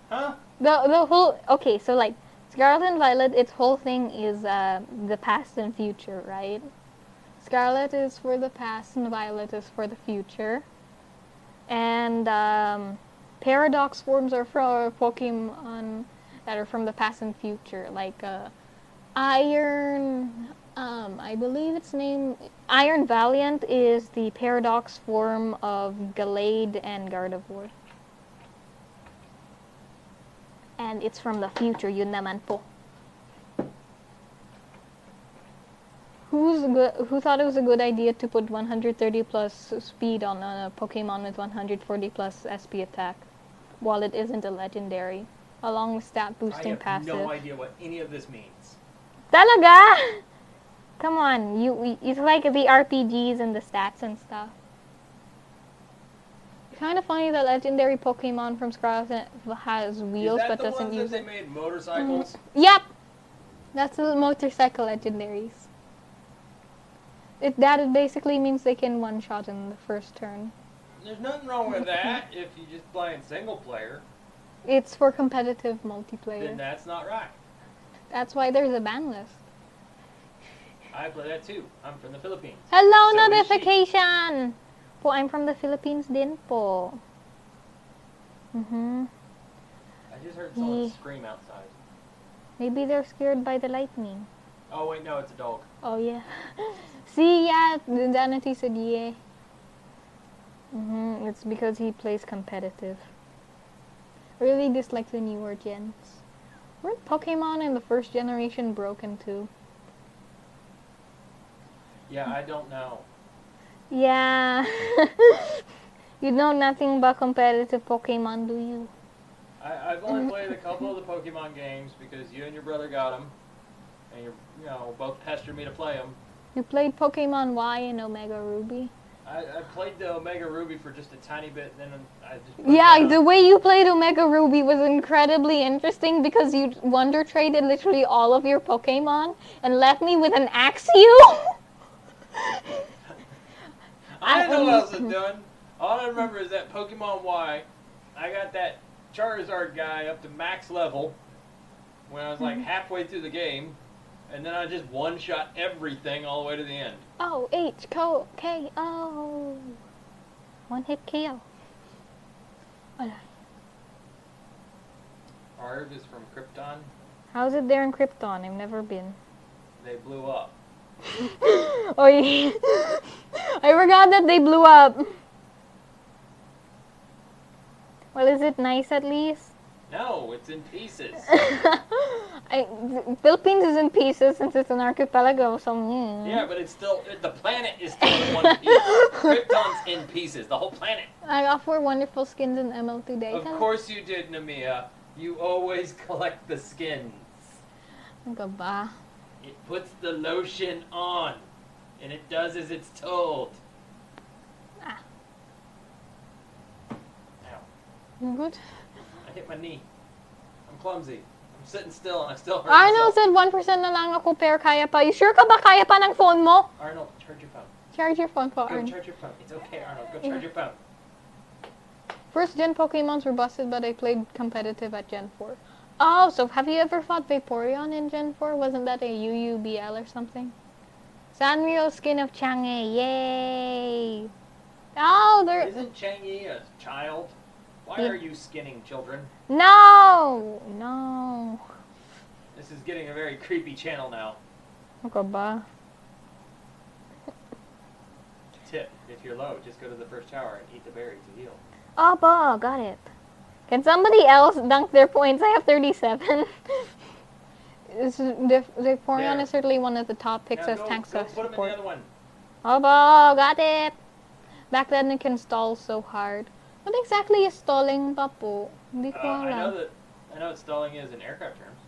Huh? The whole... Okay, so like, Scarlet and Violet, its whole thing is the past and future, right? Scarlet is for the past and Violet is for the future. And Paradox forms are for Pokemon that are from the past and future, like Iron... I believe its name... Iron Valiant is the Paradox form of Gallade and Gardevoir. And it's from the future, yun naman po. Who thought it was a good idea to put 130 plus speed on a Pokemon with 140 plus SP attack, while it isn't a legendary, along with stat boosting passive? I have no idea what any of this means. Talaga? Come on, it's like the RPGs and the stats and stuff. It's kind of funny that legendary Pokemon from Scarlet has wheels but doesn't use it. Is that the ones that they made motorcycles? Yep! That's the motorcycle legendaries. That basically means they can one-shot in the first turn. There's nothing wrong with that if you just playing single player. It's for competitive multiplayer. Then that's not right. That's why there's a ban list. I play that too. I'm from the Philippines. Hello, So notification! Po, I'm from the Philippines din po. I just heard someone scream outside. Maybe they're scared by the lightning. Oh wait, no, it's a dog. Oh yeah. See, yeah, Danity said yeah. It's because he plays competitive. really dislike the newer gens. Weren't Pokemon in the first generation broken too? Yeah, I don't know. Yeah. You know nothing about competitive Pokemon, do you? I've only played a couple of the Pokemon games because you and your brother got them, and both pestered me to play them. You played Pokemon Y and Omega Ruby? I played the Omega Ruby for just a tiny bit, and then I just put Yeah, it down. the way you played Omega Ruby was incredibly interesting because you Wonder traded literally all of your Pokemon and left me with an Axew. I didn't know what else I was doing. All I remember is that Pokemon Y, I got that Charizard guy up to max level when I was like halfway through the game, and then I just one-shot everything all the way to the end. Oh, KO. One hit KO. Wala. Arv is from Krypton. How's it there in Krypton? I've never been. They blew up. Oh, yeah. I forgot that they blew up. Well, is it nice at least? No, it's in pieces. Philippines is in pieces since it's an archipelago, so Yeah, but it's still, the planet is still in one piece. Krypton's in pieces, the whole planet. I got 4 wonderful skins in ML today. Of course you did, Namiya. You always collect the skins. Ang ba? It puts the lotion on, and it does as it's told. Ah. Ow. You good? I hit my knee. I'm clumsy. I'm sitting still and I still hurt Arnold myself. said 1% na lang ako pero kaya pa. You sure ka ba kaya pa ng phone mo? Arnold, charge your phone. Charge your phone po, Go Arnold. charge your phone. It's okay, Arnold. Go charge your phone. First gen Pokemons were busted, but I played competitive at Gen 4. Oh, so have you ever fought Vaporeon in Gen 4? Wasn't that a UUBL or something? Sanrio skin of Chang'e, yay! Oh, there... Isn't Chang'e a child? Why Yeah. are you skinning children? No! This is getting a very creepy channel now. Ano ba? Tip, if you're low, just go to the first tower and eat the berry to heal. Opo, got it. Can somebody else dunk their points? I have 37. Vaporeon There. is certainly one of the top picks Now as go, tanks go of put them in support. the other one. Opo, got it. Back then it can stall so hard. What exactly is stalling pa po? Hindi ko I alam. know what stalling is in aircraft terms.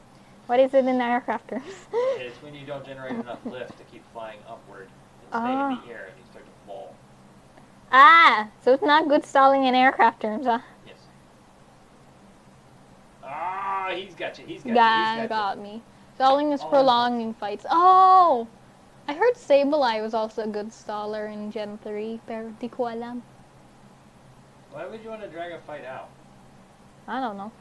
What is it in aircraft terms? It's when you don't generate enough lift to keep flying upward and stay Ah. in the air and you start to fall. Ah, so it's not good stalling in aircraft terms, huh? Yes. Ah, he's got you. He's got you. Yeah, He's got me. Stalling is All prolonging fights. Oh! I heard Sableye was also a good staller in Gen 3, pero di ko alam. Why would you want to drag a fight out? I don't know.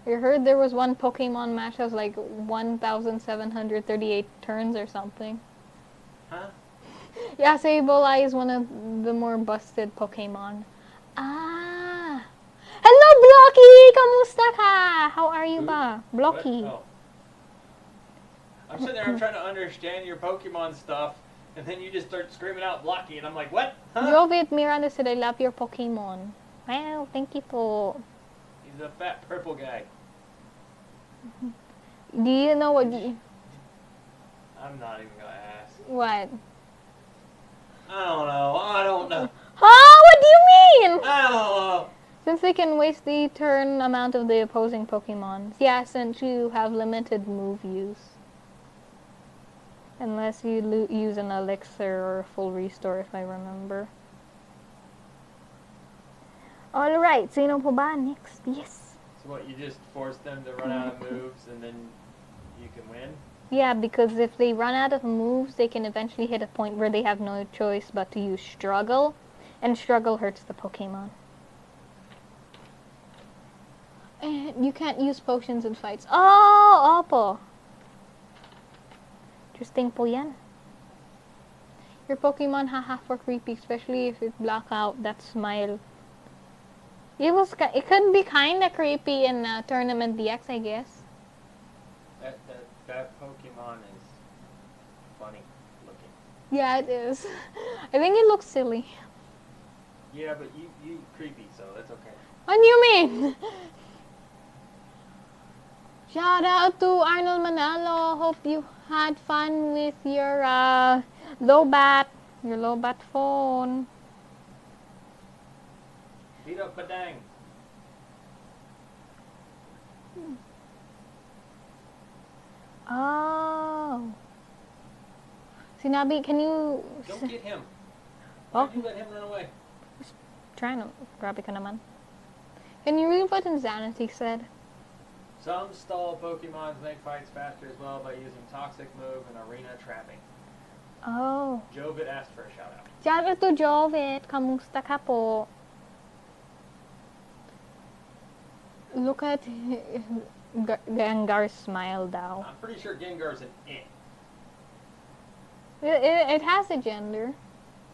I heard there was one Pokemon match that was like 1,738 turns or something. Huh? Yeah, Sableye is one of the more busted Pokemon. Ah! Hello, Blocky! Kamusta ka? How are you Who? ba? Blocky. What? Oh. I'm sitting there, I'm trying to understand your Pokemon stuff, and then you just start screaming out Blocky, and I'm like, what? Huh? Jovit Miranda said, I love your Pokemon. Well, thank you po. He's a fat purple guy. Do you know what... I'm not even going to ask. What? I don't know. Huh? What do you mean? I don't know. Since they can waste the turn amount of the opposing Pokemon. Yeah, since you have limited move use. Unless you use an elixir or a full restore, if I remember. Alright, sino po ba next? Yes. So what, you just force them to run out of moves, and then you can win? Yeah, because if they run out of moves, they can eventually hit a point where they have no choice but to use Struggle. And Struggle hurts the Pokemon. And you can't use potions in fights. Oh, opo. Interesting po yan. Your Pokemon haha for creepy, especially if it block out that smile. It could be kinda creepy in Tournament DX, I guess. That Pokemon is funny looking. Yeah, it is. I think it looks silly. Yeah, but you creepy, so that's okay. What do you mean? Shout out to Arnold Manalo. Hope you had fun with your low bat phone. Beat up Padang. Oh. Sinabi, can you... Don't get him. Oh. Why'd you let him run away? Trying to grabe ka naman. Can you read what Insanity said? Some stall Pokemon make fights faster as well by using Toxic Move and Arena Trapping. Oh. Jovid asked for a shout out. Shout out to Jovet. Kamusta ka po? Look at Gengar's smile daw. I'm pretty sure Gengar's an it. It has a gender.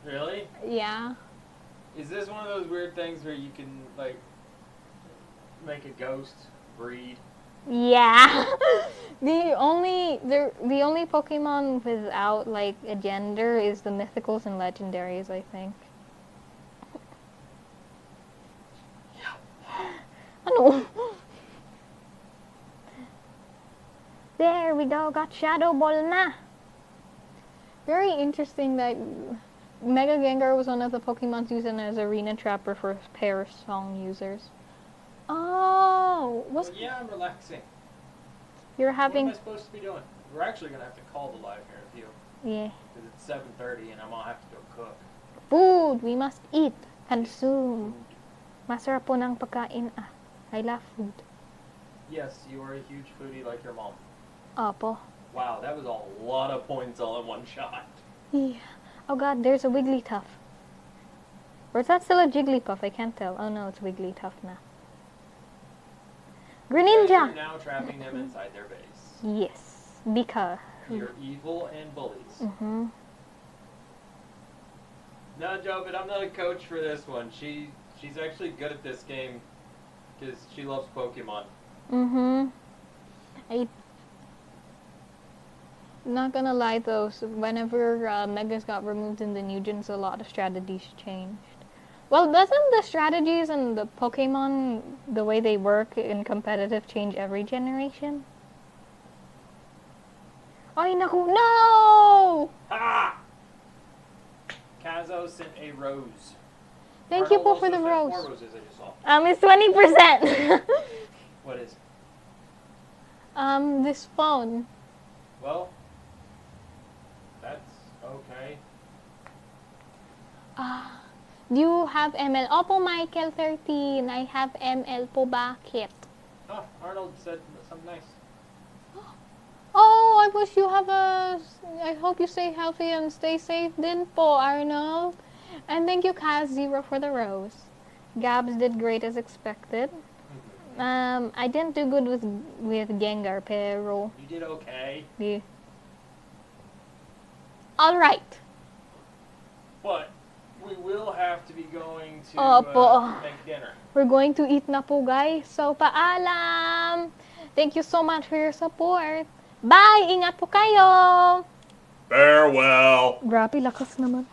Really? Yeah. Is this one of those weird things where you can, like, make a ghost breed? Yeah. the only Pokemon without like a gender is the mythicals and legendaries, I think. Ano? There we go, got Shadow Ball na. Very interesting that Mega Gengar was one of the Pokemons used as Arena Trapper for Pair Song users. Oh, Well, yeah, I'm relaxing. You're having... What am I supposed to be doing? We're actually going to have to call the live interview. Yeah. Because it's 7:30 and I'm going to have to go cook. Food! We must eat. Consume. Masarap po ng pagkain. Ah, I love food. Yes, you are a huge foodie like your mom. Opo. Wow, that was a lot of points all in one shot. Yeah. Oh god, there's a Wigglytuff. Or is that still a Jigglypuff? I can't tell. Oh no, it's Wigglytuff now. Greninja! You're now trapping them inside their base. Yes, because... You're evil and bullies. Mm-hmm. No, Joe, but I'm not a coach for this one. She's actually good at this game because she loves Pokemon. Mm-hmm. Not gonna lie though, so whenever Megas got removed in the new gens, a lot of strategies changed. Well, doesn't the strategies and the Pokemon, the way they work in competitive, change every generation? Ay, naku, no! Ha! Kazo sent a rose. Thank you Arnold for the also rose. sent 4 roses I just saw. It's 20%. What is? This phone. Well, that's okay. Do you have ML? Opo, Michael 13. I have ML po, bakit? Oh, Arnold said something nice. Oh, I wish you have I hope you stay healthy and stay safe din po, Arnold. And thank you, Kaz0 for the rose. Gabs did great as expected. I didn't do good with Gengar, pero... You did okay. Yeah. Alright. But we will have to be going to Opo. make dinner. We're going to eat na po, guys. So, paalam! Thank you so much for your support. Bye! Ingat po kayo! Farewell! Grabe, lakas naman.